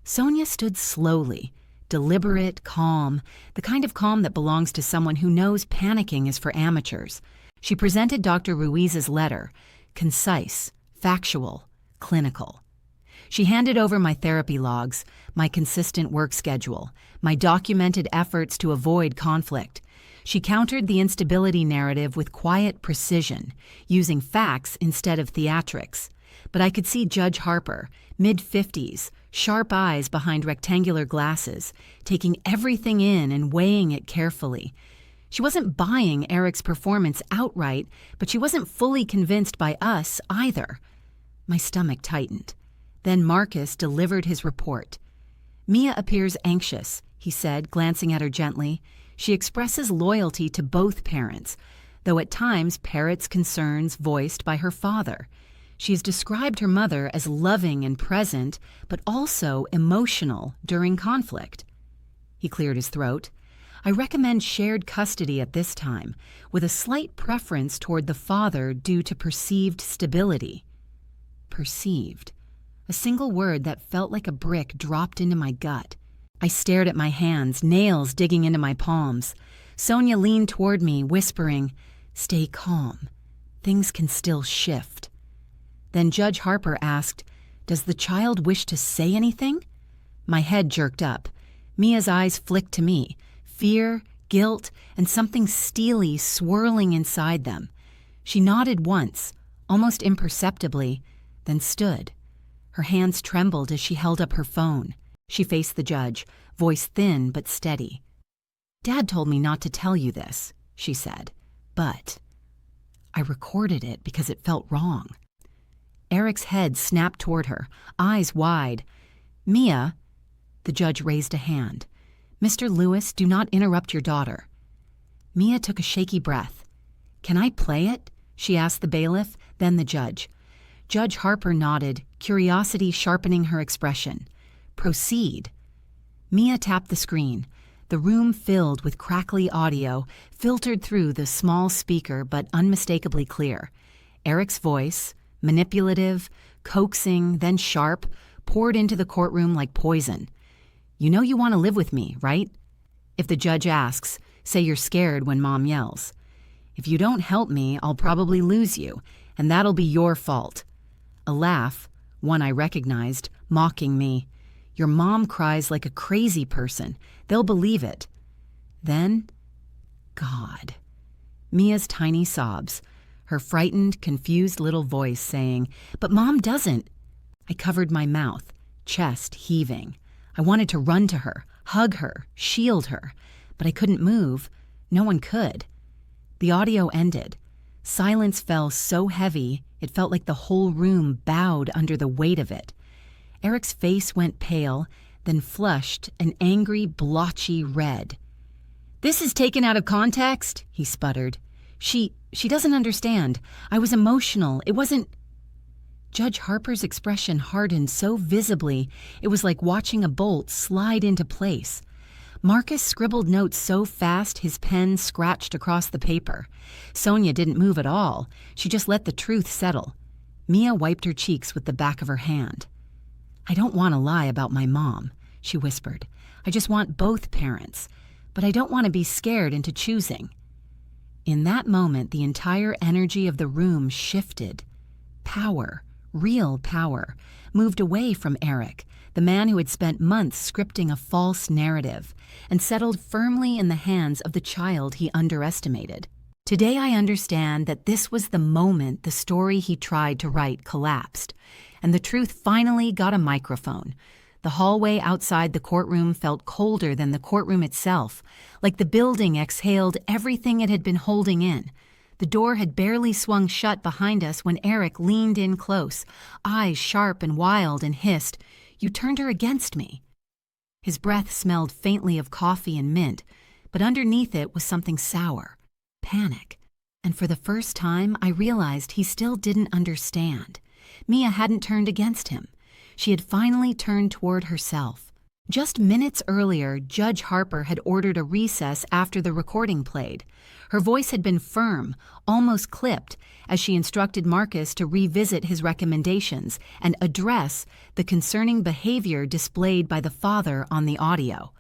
Sonia stood slowly, deliberate, calm, the kind of calm that belongs to someone who knows panicking is for amateurs. She presented Dr. Ruiz's letter, concise, factual, clinical. She handed over my therapy logs, my consistent work schedule, my documented efforts to avoid conflict. She countered the instability narrative with quiet precision, using facts instead of theatrics. But I could see Judge Harper, mid-50s, sharp eyes behind rectangular glasses, taking everything in and weighing it carefully. She wasn't buying Eric's performance outright, but she wasn't fully convinced by us either. My stomach tightened. Then Marcus delivered his report. "Mia appears anxious," he said, glancing at her gently. "She expresses loyalty to both parents, though at times parrots concerns voiced by her father. She has described her mother as loving and present, but also emotional during conflict." He cleared his throat. "I recommend shared custody at this time, with a slight preference toward the father due to perceived stability." Perceived. A single word that felt like a brick dropped into my gut. I stared at my hands, nails digging into my palms. Sonia leaned toward me, whispering, "Stay calm. Things can still shift." Then Judge Harper asked, "Does the child wish to say anything?" My head jerked up. Mia's eyes flicked to me, fear, guilt, and something steely swirling inside them. She nodded once, almost imperceptibly, then stood. Her hands trembled as she held up her phone. She faced the judge, voice thin but steady. "Dad told me not to tell you this," she said, "but I recorded it because it felt wrong." Eric's head snapped toward her, eyes wide. "Mia," the judge raised a hand. "Mr. Lewis, do not interrupt your daughter." Mia took a shaky breath. "Can I play it?" she asked the bailiff, then the judge. Judge Harper nodded, curiosity sharpening her expression. "Proceed." Mia tapped the screen. The room filled with crackly audio, filtered through the small speaker but unmistakably clear. Eric's voice, manipulative, coaxing, then sharp, poured into the courtroom like poison. "You know you want to live with me, right? If the judge asks, say you're scared when Mom yells. If you don't help me, I'll probably lose you, and that'll be your fault." A laugh, one I recognized, mocking me. "Your mom cries like a crazy person. They'll believe it." Then, God. Mia's tiny sobs, her frightened, confused little voice saying, "But Mom doesn't." I covered my mouth, chest heaving. I wanted to run to her, hug her, shield her, but I couldn't move. No one could. The audio ended. Silence fell so heavy, it felt like the whole room bowed under the weight of it. Eric's face went pale, then flushed an angry, blotchy red. "This is taken out of context," he sputtered. She doesn't understand. I was emotional. It wasn't." Judge Harper's expression hardened so visibly, it was like watching a bolt slide into place. Marcus scribbled notes so fast his pen scratched across the paper. Sonia didn't move at all. She just let the truth settle. Mia wiped her cheeks with the back of her hand. "I don't want to lie about my mom," she whispered. "I just want both parents. But I don't want to be scared into choosing." In that moment, the entire energy of the room shifted. Power, real power, moved away from Eric, the man who had spent months scripting a false narrative, and settled firmly in the hands of the child he underestimated. Today I understand that this was the moment the story he tried to write collapsed, and the truth finally got a microphone. The hallway outside the courtroom felt colder than the courtroom itself, like the building exhaled everything it had been holding in. The door had barely swung shut behind us when Eric leaned in close, eyes sharp and wild, and hissed, "You turned her against me." His breath smelled faintly of coffee and mint, but underneath it was something sour, panic. And for the first time, I realized he still didn't understand. Mia hadn't turned against him. She had finally turned toward herself. Just minutes earlier, Judge Harper had ordered a recess after the recording played. Her voice had been firm, almost clipped, as she instructed Marcus to revisit his recommendations and address the concerning behavior displayed by the father on the audio.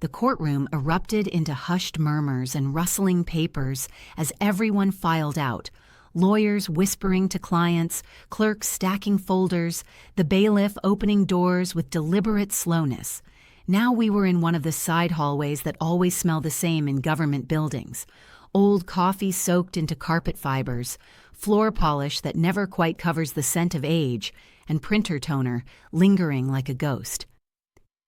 The courtroom erupted into hushed murmurs and rustling papers as everyone filed out, lawyers whispering to clients, clerks stacking folders, the bailiff opening doors with deliberate slowness. Now we were in one of the side hallways that always smell the same in government buildings. Old coffee soaked into carpet fibers, floor polish that never quite covers the scent of age, and printer toner lingering like a ghost.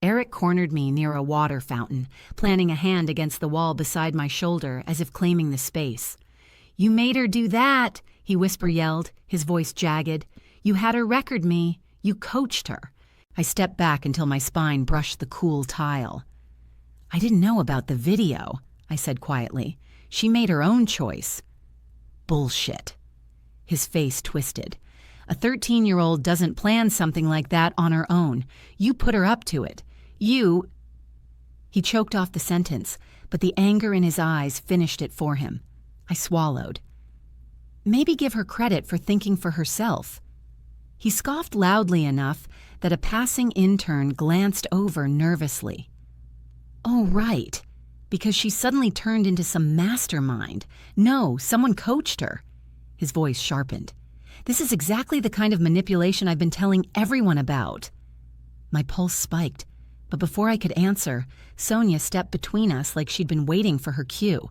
Eric cornered me near a water fountain, planting a hand against the wall beside my shoulder as if claiming the space. "You made her do that," he yelled, his voice jagged. "You had her record me. You coached her." I stepped back until my spine brushed the cool tile. "I didn't know about the video," I said quietly. "She made her own choice." "Bullshit." His face twisted. "A 13-year-old doesn't plan something like that on her own. You put her up to it. You—" He choked off the sentence, but the anger in his eyes finished it for him. I swallowed. "Maybe give her credit for thinking for herself." He scoffed loudly enough that a passing intern glanced over nervously. "Oh, right. Because she suddenly turned into some mastermind. No, someone coached her." His voice sharpened. "This is exactly the kind of manipulation I've been telling everyone about." My pulse spiked, but before I could answer, Sonia stepped between us like she'd been waiting for her cue.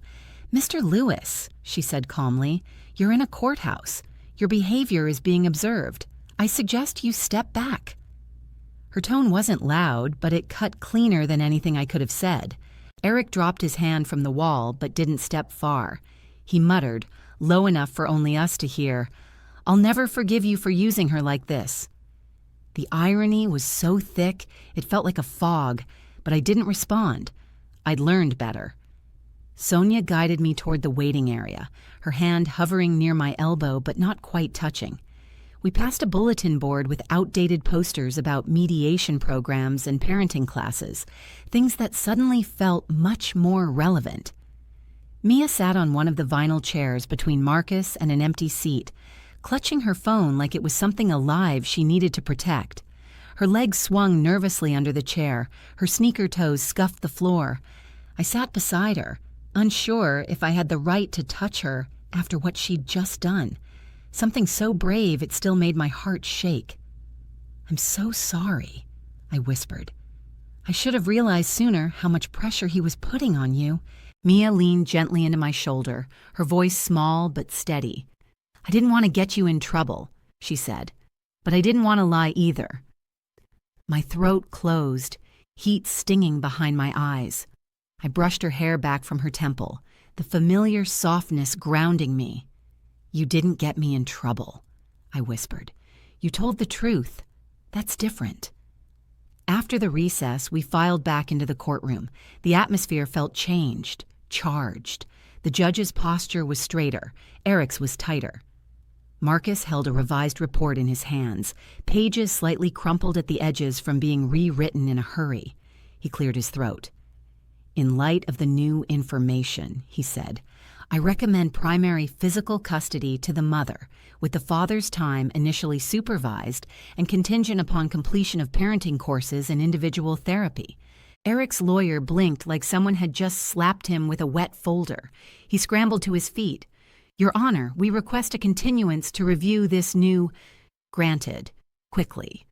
"Mr. Lewis," she said calmly, "you're in a courthouse. Your behavior is being observed. I suggest you step back." Her tone wasn't loud, but it cut cleaner than anything I could have said. Eric dropped his hand from the wall, but didn't step far. He muttered, low enough for only us to hear, "I'll never forgive you for using her like this." The irony was so thick, it felt like a fog, but I didn't respond. I'd learned better. Sonia guided me toward the waiting area, her hand hovering near my elbow but not quite touching. We passed a bulletin board with outdated posters about mediation programs and parenting classes, things that suddenly felt much more relevant. Mia sat on one of the vinyl chairs between Marcus and an empty seat, clutching her phone like it was something alive she needed to protect. Her legs swung nervously under the chair, her sneaker toes scuffed the floor. I sat beside her, unsure if I had the right to touch her after what she'd just done. Something so brave it still made my heart shake. "I'm so sorry," I whispered. "I should have realized sooner how much pressure he was putting on you." Mia leaned gently into my shoulder, her voice small but steady. "I didn't want to get you in trouble," she said, "but I didn't want to lie either." My throat closed, heat stinging behind my eyes. I brushed her hair back from her temple, the familiar softness grounding me. "You didn't get me in trouble," I whispered. "You told the truth. That's different." After the recess, we filed back into the courtroom. The atmosphere felt changed, charged. The judge's posture was straighter. Eric's was tighter. Marcus held a revised report in his hands, pages slightly crumpled at the edges from being rewritten in a hurry. He cleared his throat. "In light of the new information," he said, "I recommend primary physical custody to the mother, with the father's time initially supervised and contingent upon completion of parenting courses and individual therapy." Eric's lawyer blinked like someone had just slapped him with a wet folder. He scrambled to his feet. "Your Honor, we request a continuance to review this new—" "Granted," quickly.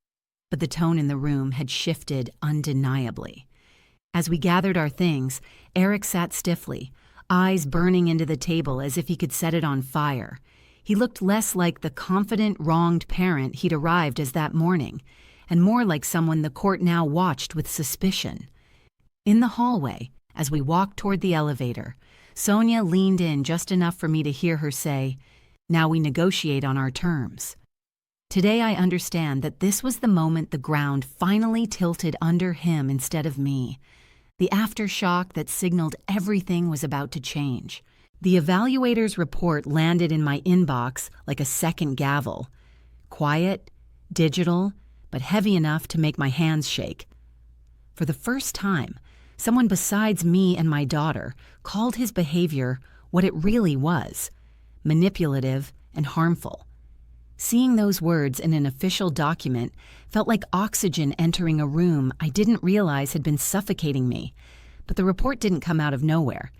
But the tone in the room had shifted undeniably. As we gathered our things, Eric sat stiffly, eyes burning into the table as if he could set it on fire. He looked less like the confident, wronged parent he'd arrived as that morning, and more like someone the court now watched with suspicion. In the hallway, as we walked toward the elevator, Sonia leaned in just enough for me to hear her say, "Now we negotiate on our terms." Today I understand that this was the moment the ground finally tilted under him instead of me. The aftershock that signaled everything was about to change. The evaluator's report landed in my inbox like a second gavel. Quiet, digital, but heavy enough to make my hands shake. For the first time, someone besides me and my daughter called his behavior what it really was: manipulative and harmful. Seeing those words in an official document felt like oxygen entering a room I didn't realize had been suffocating me. But the report didn't come out of nowhere.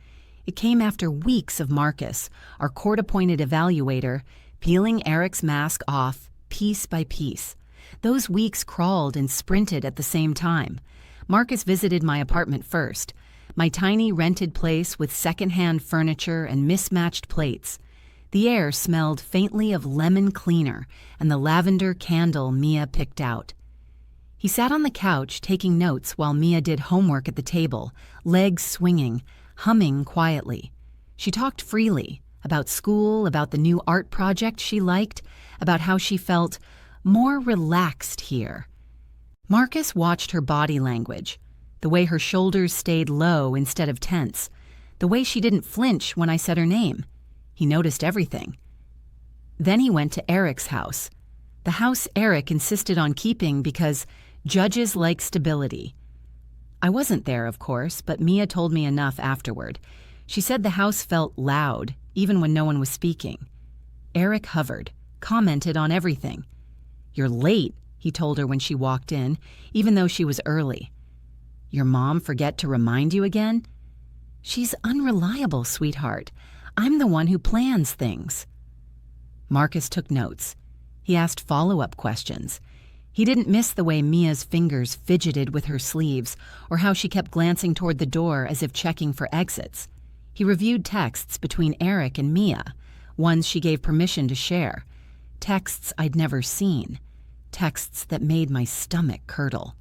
It came after weeks of Marcus, our court-appointed evaluator, peeling Eric's mask off piece by piece. Those weeks crawled and sprinted at the same time. Marcus visited my apartment first, my tiny rented place with secondhand furniture and mismatched plates. The air smelled faintly of lemon cleaner and the lavender candle Mia picked out. He sat on the couch taking notes while Mia did homework at the table, legs swinging, humming quietly. She talked freely about school, about the new art project she liked, about how she felt more relaxed here. Marcus watched her body language, the way her shoulders stayed low instead of tense, the way she didn't flinch when I said her name. He noticed everything. Then he went to Eric's house, the house Eric insisted on keeping because judges like stability. I wasn't there, of course, but Mia told me enough afterward. She said the house felt loud, even when no one was speaking. Eric hovered, commented on everything. "You're late," he told her when she walked in, even though she was early. "Your mom forget to remind you again?" "She's unreliable, sweetheart. I'm the one who plans things." Marcus took notes. He asked follow-up questions. He didn't miss the way Mia's fingers fidgeted with her sleeves or how she kept glancing toward the door as if checking for exits. He reviewed texts between Eric and Mia, ones she gave permission to share, texts I'd never seen, texts that made my stomach curdle.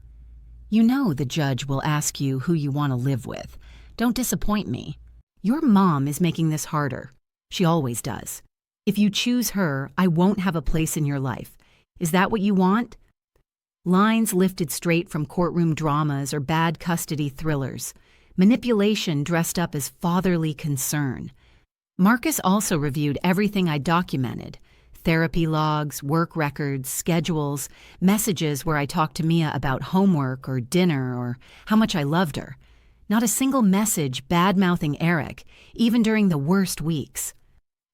"You know the judge will ask you who you want to live with. Don't disappoint me. Your mom is making this harder. She always does. If you choose her, I won't have a place in your life. Is that what you want?" Lines lifted straight from courtroom dramas or bad custody thrillers. Manipulation dressed up as fatherly concern. Marcus also reviewed everything I documented: therapy logs, work records, schedules, messages where I talked to Mia about homework or dinner or how much I loved her. Not a single message bad-mouthing Eric, even during the worst weeks.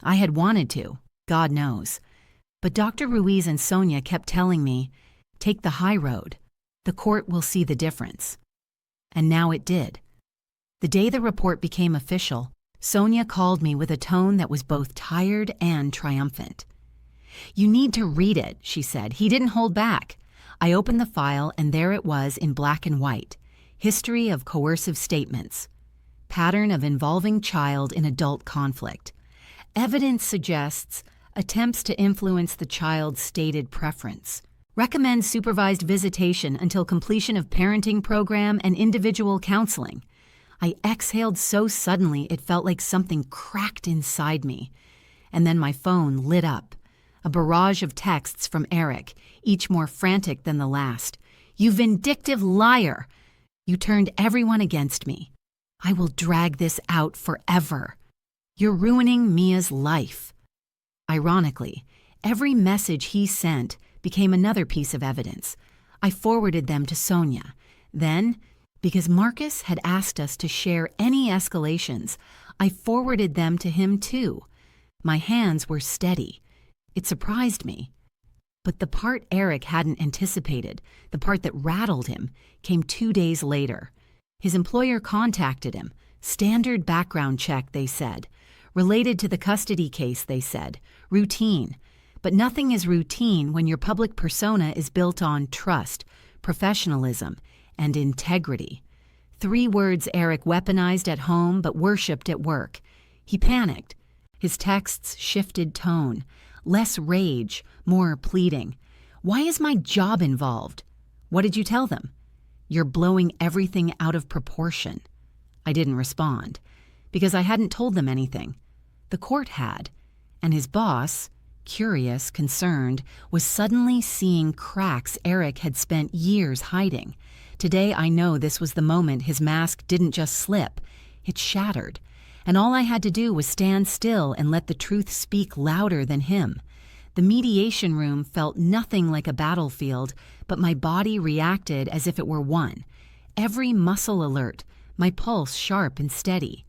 I had wanted to, God knows. But Dr. Ruiz and Sonia kept telling me, "Take the high road. The court will see the difference." And now it did. The day the report became official, Sonia called me with a tone that was both tired and triumphant. "You need to read it," she said. "He didn't hold back." I opened the file, and there it was in black and white. History of coercive statements. Pattern of involving child in adult conflict. Evidence suggests attempts to influence the child's stated preference. Recommend supervised visitation until completion of parenting program and individual counseling. I exhaled so suddenly it felt like something cracked inside me. And then my phone lit up. A barrage of texts from Eric, each more frantic than the last. "You vindictive liar! You turned everyone against me. I will drag this out forever. You're ruining Mia's life." Ironically, every message he sent became another piece of evidence. I forwarded them to Sonia. Then, because Marcus had asked us to share any escalations, I forwarded them to him too. My hands were steady. It surprised me. But the part Eric hadn't anticipated, the part that rattled him, came 2 days later. His employer contacted him. Standard background check, they said. Related to the custody case, they said. Routine. But nothing is routine when your public persona is built on trust, professionalism, and integrity. 3 words Eric weaponized at home but worshipped at work. He panicked. His texts shifted tone. Less rage, more pleading. "Why is my job involved?" "What did you tell them?" "You're blowing everything out of proportion." I didn't respond, because I hadn't told them anything. The court had, and his boss, curious, concerned, was suddenly seeing cracks Eric had spent years hiding. Today I know this was the moment his mask didn't just slip, it shattered. And all I had to do was stand still and let the truth speak louder than him. The mediation room felt nothing like a battlefield, but my body reacted as if it were one. Every muscle alert, my pulse sharp and steady.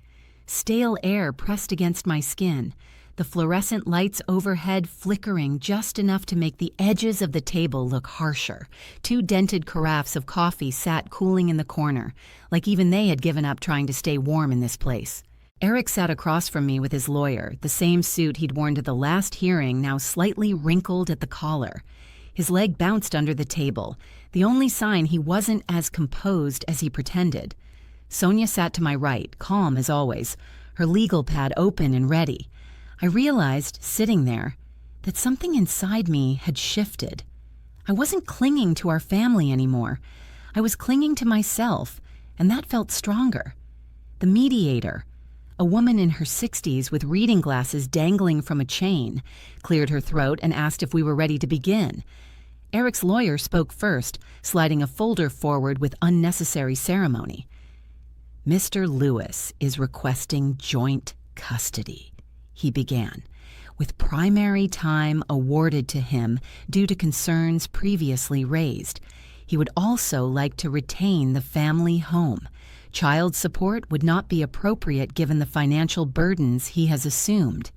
Stale air pressed against my skin, the fluorescent lights overhead flickering just enough to make the edges of the table look harsher. 2 dented carafes of coffee sat cooling in the corner, like even they had given up trying to stay warm in this place. Eric sat across from me with his lawyer, the same suit he'd worn to the last hearing, now slightly wrinkled at the collar. His leg bounced under the table, the only sign he wasn't as composed as he pretended. Sonia sat to my right, calm as always, her legal pad open and ready. I realized, sitting there, that something inside me had shifted. I wasn't clinging to our family anymore. I was clinging to myself, and that felt stronger. The mediator, a woman in her 60s with reading glasses dangling from a chain, cleared her throat and asked if we were ready to begin. Eric's lawyer spoke first, sliding a folder forward with unnecessary ceremony. "Mr. Lewis is requesting joint custody," he began, with primary time awarded to him due to concerns previously raised. He would also like to retain the family home. Child support would not be appropriate given the financial burdens he has assumed.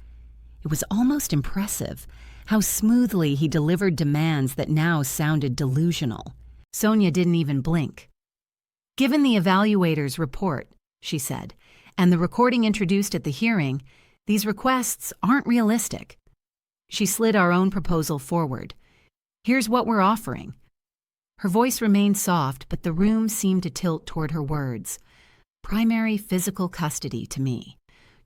It was almost impressive how smoothly he delivered demands that now sounded delusional. Sonia didn't even blink. "Given the evaluator's report," she said, "and the recording introduced at the hearing, these requests aren't realistic." She slid our own proposal forward. "Here's what we're offering." Her voice remained soft, but the room seemed to tilt toward her words. Primary physical custody to me.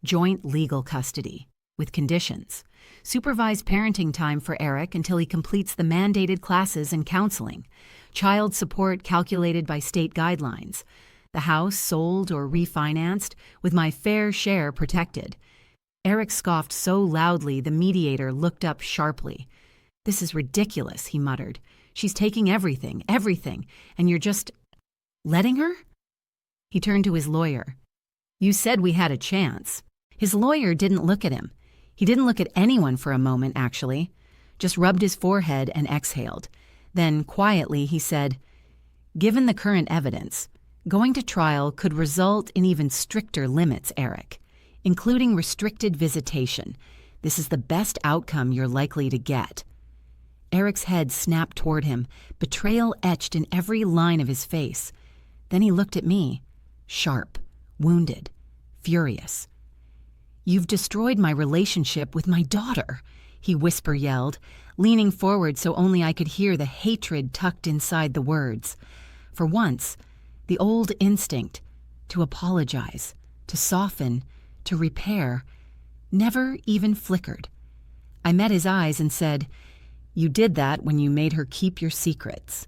Joint legal custody, with conditions. Supervised parenting time for Eric until he completes the mandated classes and counseling. Child support calculated by state guidelines. The house sold or refinanced, with my fair share protected. Eric scoffed so loudly the mediator looked up sharply. "This is ridiculous," he muttered. "She's taking everything, and you're just letting her?" He turned to his lawyer. "You said we had a chance." His lawyer didn't look at him. He didn't look at anyone for a moment, actually. Just rubbed his forehead and exhaled. Then, quietly, he said, "Given the current evidence, going to trial could result in even stricter limits, Eric, including restricted visitation. This is the best outcome you're likely to get." Eric's head snapped toward him, betrayal etched in every line of his face. Then he looked at me, sharp, wounded, furious. "You've destroyed my relationship with my daughter," he whisper-yelled, leaning forward so only I could hear the hatred tucked inside the words. For once, the old instinct, to apologize, to soften, to repair, never even flickered. I met his eyes and said, "You did that when you made her keep your secrets."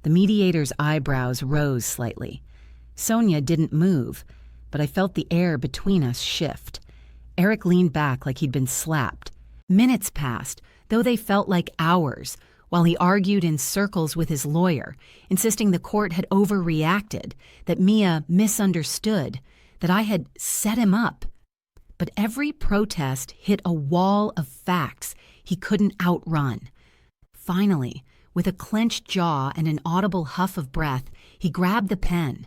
The mediator's eyebrows rose slightly. Sonia didn't move, but I felt the air between us shift. Eric leaned back like he'd been slapped. Minutes passed, though they felt like hours, while he argued in circles with his lawyer, insisting the court had overreacted, that Mia misunderstood, that I had set him up. But every protest hit a wall of facts he couldn't outrun. Finally, with a clenched jaw and an audible huff of breath, he grabbed the pen.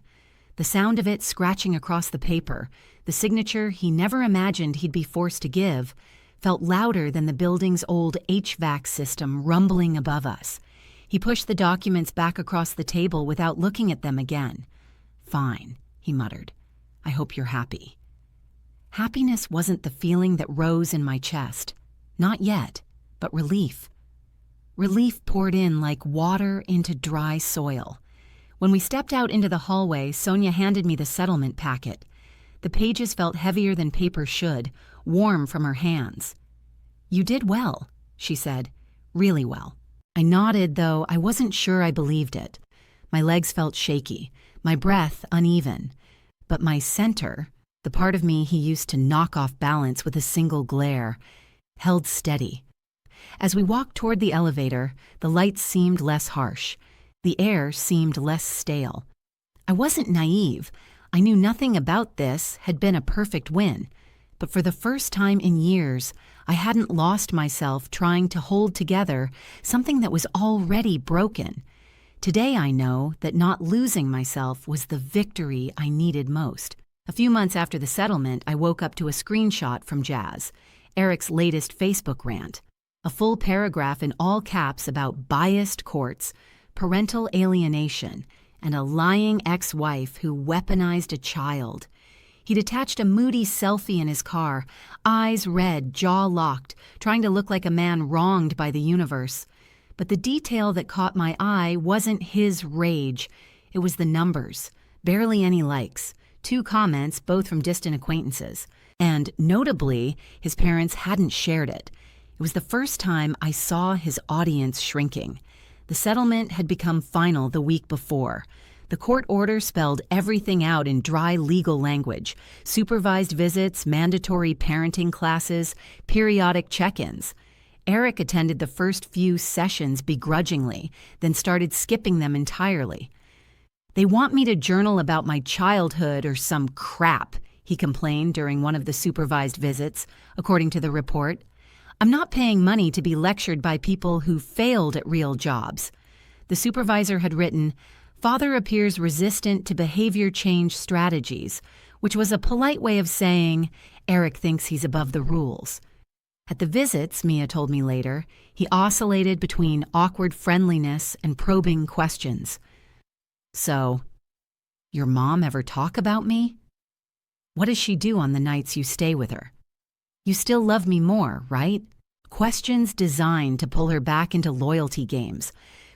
The sound of it scratching across the paper, the signature he never imagined he'd be forced to give, felt louder than the building's old HVAC system rumbling above us. He pushed the documents back across the table without looking at them again. "Fine," he muttered. "I hope you're happy." Happiness wasn't the feeling that rose in my chest. Not yet, but relief. Relief poured in like water into dry soil. When we stepped out into the hallway, Sonia handed me the settlement packet. The pages felt heavier than paper should, warm from her hands. "You did well," she said. "Really well." I nodded, though I wasn't sure I believed it. My legs felt shaky, my breath uneven. But my center, the part of me he used to knock off balance with a single glare, held steady. As we walked toward the elevator, the lights seemed less harsh. The air seemed less stale. I wasn't naive. I knew nothing about this had been a perfect win. But for the first time in years, I hadn't lost myself trying to hold together something that was already broken. Today I know that not losing myself was the victory I needed most. A few months after the settlement, I woke up to a screenshot from Jazz, Eric's latest Facebook rant. A full paragraph in all caps about biased courts, parental alienation, and a lying ex-wife who weaponized a child. He'd attached a moody selfie in his car, eyes red, jaw locked, trying to look like a man wronged by the universe. But the detail that caught my eye wasn't his rage. It was the numbers. Barely any likes. 2 comments, both from distant acquaintances. And notably, his parents hadn't shared it. It was the first time I saw his audience shrinking. The settlement had become final the week before. The court order spelled everything out in dry legal language: supervised visits, mandatory parenting classes, periodic check-ins. Eric attended the first few sessions begrudgingly, then started skipping them entirely. "They want me to journal about my childhood or some crap," he complained during one of the supervised visits, according to the report. "I'm not paying money to be lectured by people who failed at real jobs." The supervisor had written, "Father appears resistant to behavior change strategies," which was a polite way of saying, Eric thinks he's above the rules. At the visits, Mia told me later, he oscillated between awkward friendliness and probing questions. "So, your mom ever talk about me? What does she do on the nights you stay with her? You still love me more, right?" Questions designed to pull her back into loyalty games.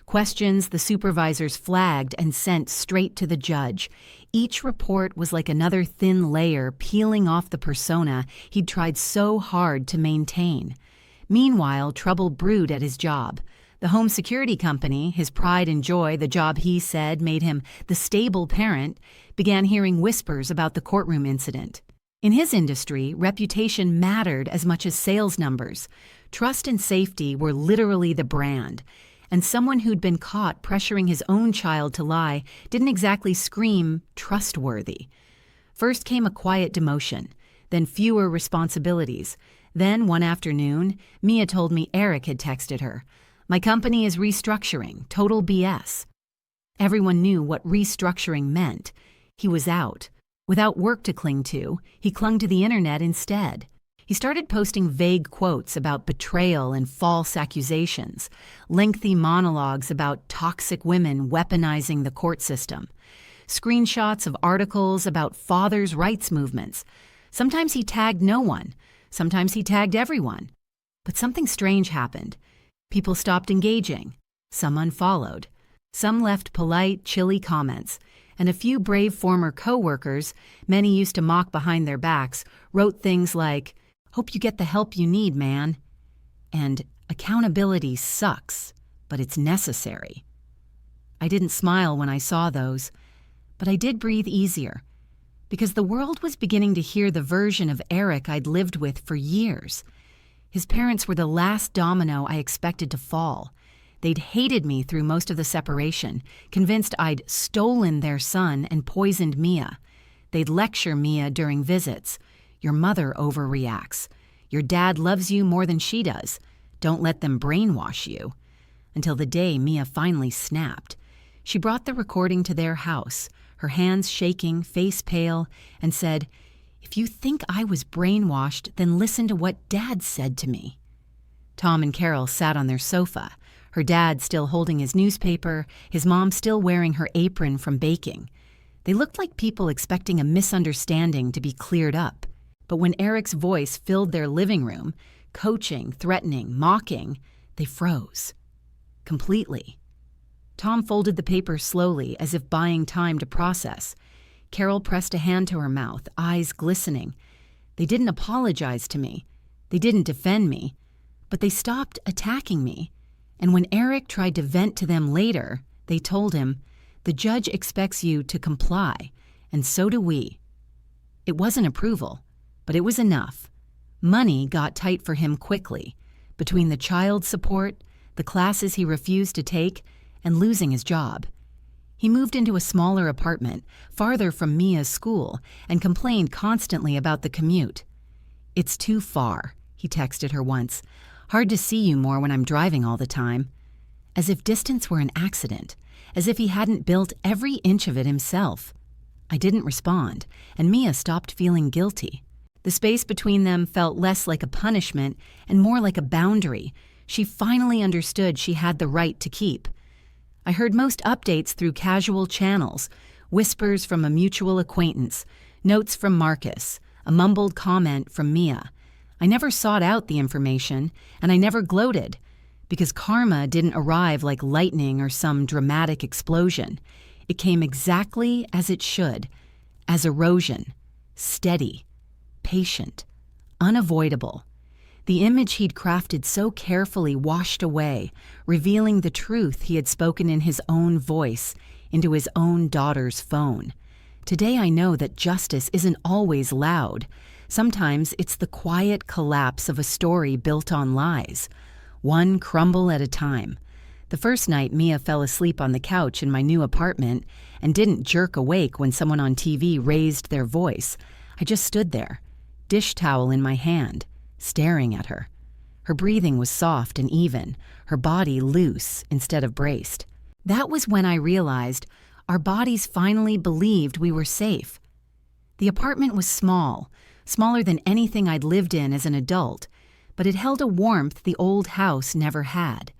Questions the supervisors flagged and sent straight to the judge. Each report was like another thin layer peeling off the persona he'd tried so hard to maintain. Meanwhile, trouble brewed at his job. The home security company, his pride and joy, the job he said made him the stable parent, began hearing whispers about the courtroom incident. In his industry, reputation mattered as much as sales numbers. Trust and safety were literally the brand. And someone who'd been caught pressuring his own child to lie didn't exactly scream trustworthy. First came a quiet demotion, then fewer responsibilities. Then, one afternoon, Mia told me Eric had texted her, "My company is restructuring, total BS." Everyone knew what restructuring meant. He was out. Without work to cling to, he clung to the internet instead. He started posting vague quotes about betrayal and false accusations, lengthy monologues about toxic women weaponizing the court system, screenshots of articles about fathers' rights movements. Sometimes he tagged no one, sometimes he tagged everyone. But something strange happened. People stopped engaging. Some unfollowed. Some left polite, chilly comments. And a few brave former co-workers, many used to mock behind their backs, wrote things like, "Hope you get the help you need, man." And "Accountability sucks, but it's necessary." I didn't smile when I saw those, but I did breathe easier, because the world was beginning to hear the version of Eric I'd lived with for years. His parents were the last domino I expected to fall. They'd hated me through most of the separation, convinced I'd stolen their son and poisoned Mia. They'd lecture Mia during visits. "Your mother overreacts. Your dad loves you more than she does. Don't let them brainwash you." Until the day Mia finally snapped. She brought the recording to their house, her hands shaking, face pale, and said, "If you think I was brainwashed, then listen to what Dad said to me." Tom and Carol sat on their sofa, her dad still holding his newspaper, his mom still wearing her apron from baking. They looked like people expecting a misunderstanding to be cleared up. But when Eric's voice filled their living room, coaching, threatening, mocking, they froze. Completely. Tom folded the paper slowly, as if buying time to process. Carol pressed a hand to her mouth, eyes glistening. They didn't apologize to me. They didn't defend me. But they stopped attacking me. And when Eric tried to vent to them later, they told him, "The judge expects you to comply, and so do we." It wasn't approval, but it was enough. Money got tight for him quickly, between the child support, the classes he refused to take, and losing his job. He moved into a smaller apartment, farther from Mia's school, and complained constantly about the commute. "It's too far," he texted her once. "Hard to see you more when I'm driving all the time." As if distance were an accident, as if he hadn't built every inch of it himself. I didn't respond, and Mia stopped feeling guilty. The space between them felt less like a punishment and more like a boundary. She finally understood she had the right to keep. I heard most updates through casual channels, whispers from a mutual acquaintance, notes from Marcus, a mumbled comment from Mia. I never sought out the information, and I never gloated. Because karma didn't arrive like lightning or some dramatic explosion. It came exactly as it should, as erosion, steady, patient, unavoidable. The image he'd crafted so carefully washed away, revealing the truth he had spoken in his own voice into his own daughter's phone. Today I know that justice isn't always loud. Sometimes it's the quiet collapse of a story built on lies, one crumble at a time. The first night Mia fell asleep on the couch in my new apartment and didn't jerk awake when someone on TV raised their voice. I just stood there, dish towel in my hand, staring at her. Her breathing was soft and even, her body loose instead of braced. That was when I realized our bodies finally believed we were safe. The apartment was small, smaller than anything I'd lived in as an adult, but it held a warmth the old house never had.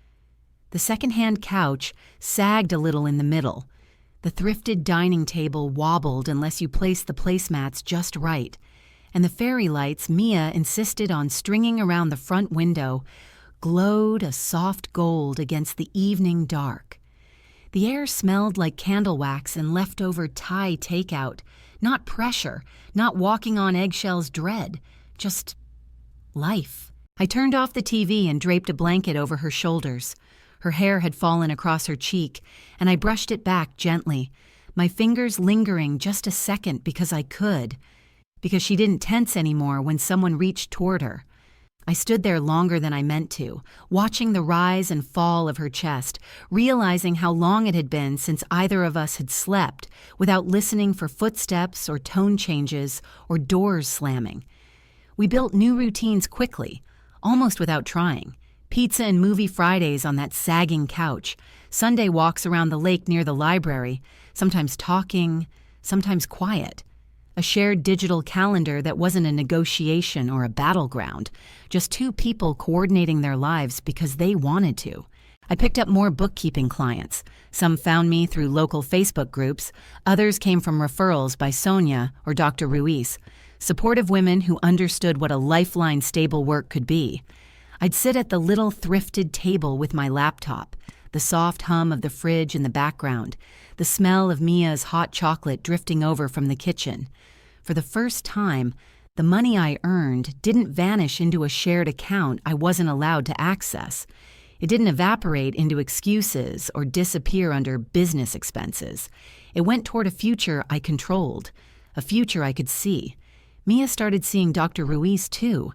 The second-hand couch sagged a little in the middle. The thrifted dining table wobbled unless you placed the placemats just right, and the fairy lights Mia insisted on stringing around the front window glowed a soft gold against the evening dark. The air smelled like candle wax and leftover Thai takeout, not pressure, not walking on eggshells dread, just life. I turned off the TV and draped a blanket over her shoulders. Her hair had fallen across her cheek, and I brushed it back gently, my fingers lingering just a second because I could, because she didn't tense anymore when someone reached toward her. I stood there longer than I meant to, watching the rise and fall of her chest, realizing how long it had been since either of us had slept without listening for footsteps or tone changes or doors slamming. We built new routines quickly, almost without trying. Pizza and movie Fridays on that sagging couch, Sunday walks around the lake near the library, sometimes talking, sometimes quiet. A shared digital calendar that wasn't a negotiation or a battleground, just two people coordinating their lives because they wanted to. I picked up more bookkeeping clients. Some found me through local Facebook groups, others came from referrals by Sonia or Dr. Ruiz, supportive women who understood what a lifeline stable work could be. I'd sit at the little thrifted table with my laptop, the soft hum of the fridge in the background, the smell of Mia's hot chocolate drifting over from the kitchen. For the first time, the money I earned didn't vanish into a shared account I wasn't allowed to access. It didn't evaporate into excuses or disappear under business expenses. It went toward a future I controlled, a future I could see. Mia started seeing Dr. Ruiz too.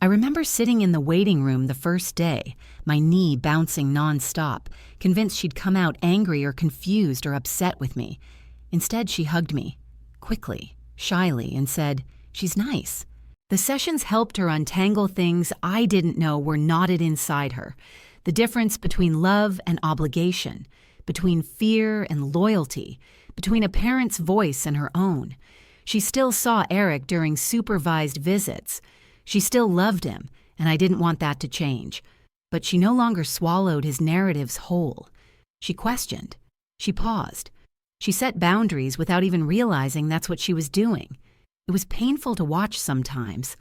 I remember sitting in the waiting room the first day, my knee bouncing nonstop, convinced she'd come out angry or confused or upset with me. Instead, she hugged me, quickly, shyly, and said, "She's nice." The sessions helped her untangle things I didn't know were knotted inside her. The difference between love and obligation, between fear and loyalty, between a parent's voice and her own. She still saw Eric during supervised visits. She still loved him, and I didn't want that to change. But she no longer swallowed his narratives whole. She questioned. She paused. She set boundaries without even realizing that's what she was doing. It was painful to watch sometimes,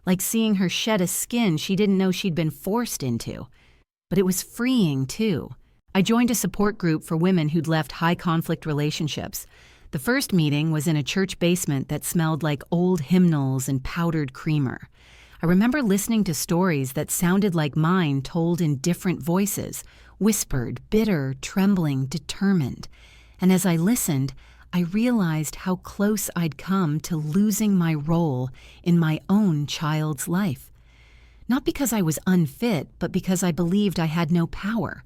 like seeing her shed a skin she didn't know she'd been forced into. But it was freeing, too. I joined a support group for women who'd left high-conflict relationships. The first meeting was in a church basement that smelled like old hymnals and powdered creamer. I remember listening to stories that sounded like mine told in different voices, whispered, bitter, trembling, determined. And as I listened, I realized how close I'd come to losing my role in my own child's life. Not because I was unfit, but because I believed I had no power.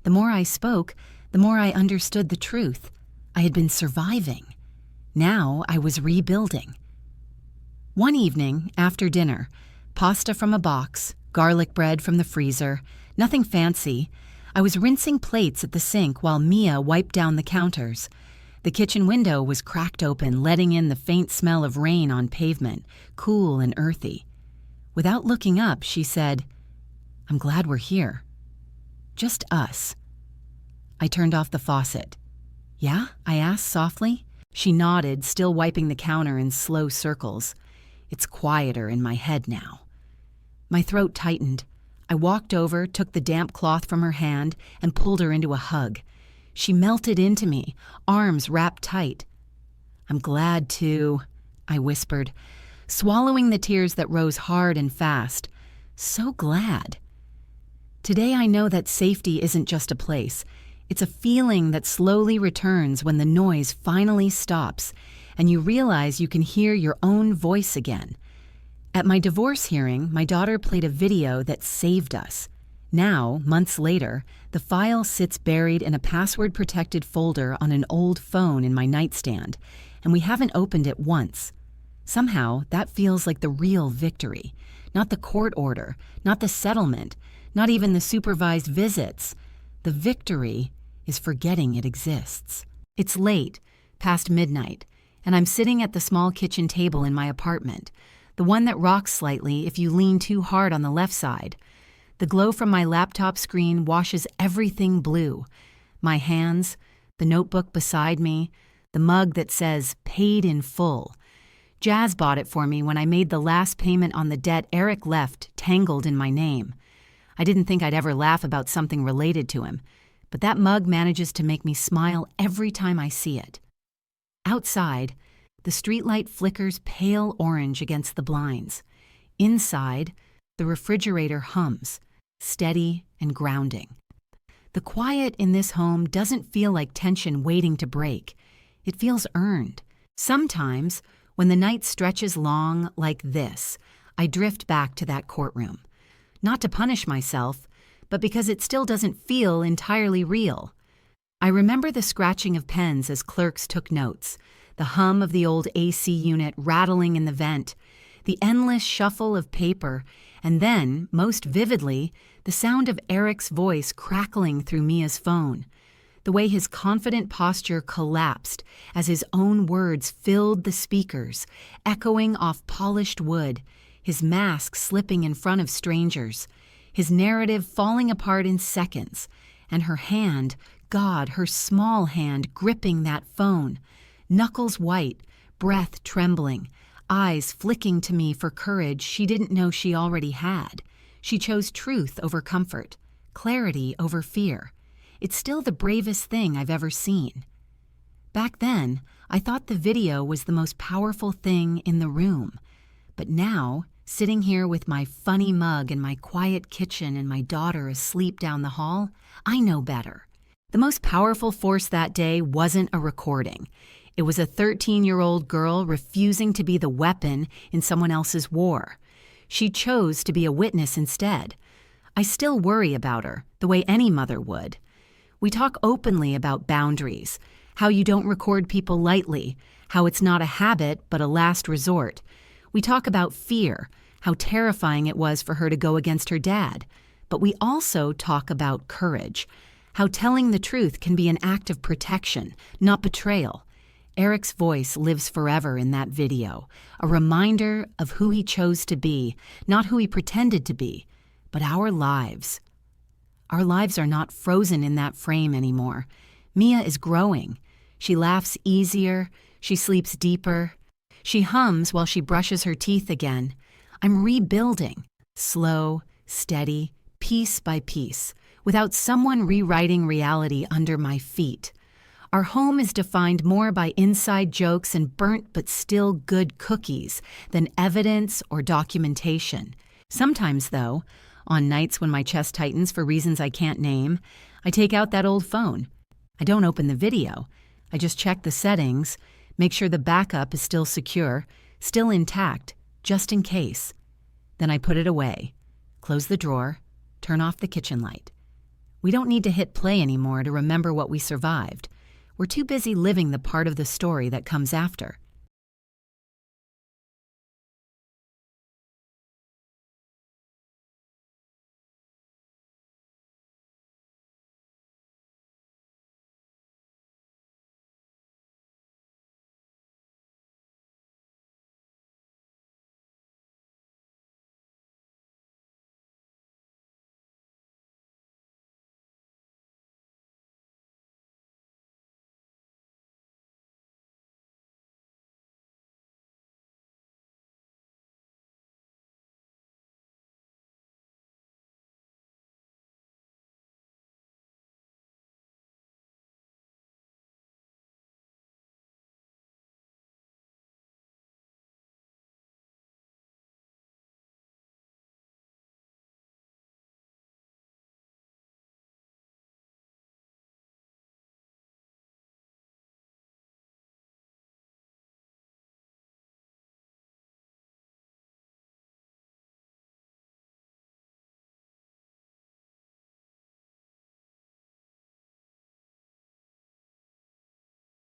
The more I spoke, the more I understood the truth. I had been surviving. Now I was rebuilding. One evening, after dinner, pasta from a box, garlic bread from the freezer, nothing fancy, I was rinsing plates at the sink while Mia wiped down the counters. The kitchen window was cracked open, letting in the faint smell of rain on pavement, cool and earthy. Without looking up, she said, "I'm glad we're here. Just us." I turned off the faucet. "Yeah?" I asked softly. She nodded, still wiping the counter in slow circles. "It's quieter in my head now." My throat tightened. I walked over, took the damp cloth from her hand, and pulled her into a hug. She melted into me, arms wrapped tight. "I'm glad to," I whispered, swallowing the tears that rose hard and fast. So glad. Today I know that safety isn't just a place. It's a feeling that slowly returns when the noise finally stops and you realize you can hear your own voice again. At my divorce hearing, my daughter played a video that saved us. Now, months later, the file sits buried in a password-protected folder on an old phone in my nightstand, and we haven't opened it once. Somehow, that feels like the real victory. Not the court order, not the settlement, not even the supervised visits. The victory is forgetting it exists. It's late, past midnight, and I'm sitting at the small kitchen table in my apartment, the one that rocks slightly if you lean too hard on the left side. The glow from my laptop screen washes everything blue. My hands, the notebook beside me, the mug that says "paid in full." Jazz bought it for me when I made the last payment on the debt Eric left tangled in my name. I didn't think I'd ever laugh about something related to him, but that mug manages to make me smile every time I see it. Outside, the streetlight flickers pale orange against the blinds. Inside, the refrigerator hums, steady and grounding. The quiet in this home doesn't feel like tension waiting to break. It feels earned. Sometimes, when the night stretches long like this, I drift back to that courtroom. Not to punish myself, but because it still doesn't feel entirely real. I remember the scratching of pens as clerks took notes, the hum of the old AC unit rattling in the vent, the endless shuffle of paper, and then, most vividly, the sound of Eric's voice crackling through Mia's phone. The way his confident posture collapsed as his own words filled the speakers, echoing off polished wood, his mask slipping in front of strangers, his narrative falling apart in seconds, and her hand, God, her small hand gripping that phone, knuckles white, breath trembling, eyes flicking to me for courage she didn't know she already had. She chose truth over comfort, clarity over fear. It's still the bravest thing I've ever seen. Back then, I thought the video was the most powerful thing in the room. But now, sitting here with my funny mug in my quiet kitchen and my daughter asleep down the hall, I know better. The most powerful force that day wasn't a recording. It was a 13-year-old girl refusing to be the weapon in someone else's war. She chose to be a witness instead. I still worry about her, the way any mother would. We talk openly about boundaries, how you don't record people lightly, how it's not a habit but a last resort. We talk about fear, how terrifying it was for her to go against her dad. But we also talk about courage, how telling the truth can be an act of protection, not betrayal. Eric's voice lives forever in that video, a reminder of who he chose to be, not who he pretended to be, but our lives. Our lives are not frozen in that frame anymore. Mia is growing. She laughs easier. She sleeps deeper. She hums while she brushes her teeth again. I'm rebuilding, slow, steady, piece by piece, without someone rewriting reality under my feet. Our home is defined more by inside jokes and burnt but still good cookies than evidence or documentation. Sometimes, though, on nights when my chest tightens for reasons I can't name, I take out that old phone. I don't open the video. I just check the settings, make sure the backup is still secure, still intact, just in case. Then I put it away, close the drawer, turn off the kitchen light. We don't need to hit play anymore to remember what we survived. We're too busy living the part of the story that comes after.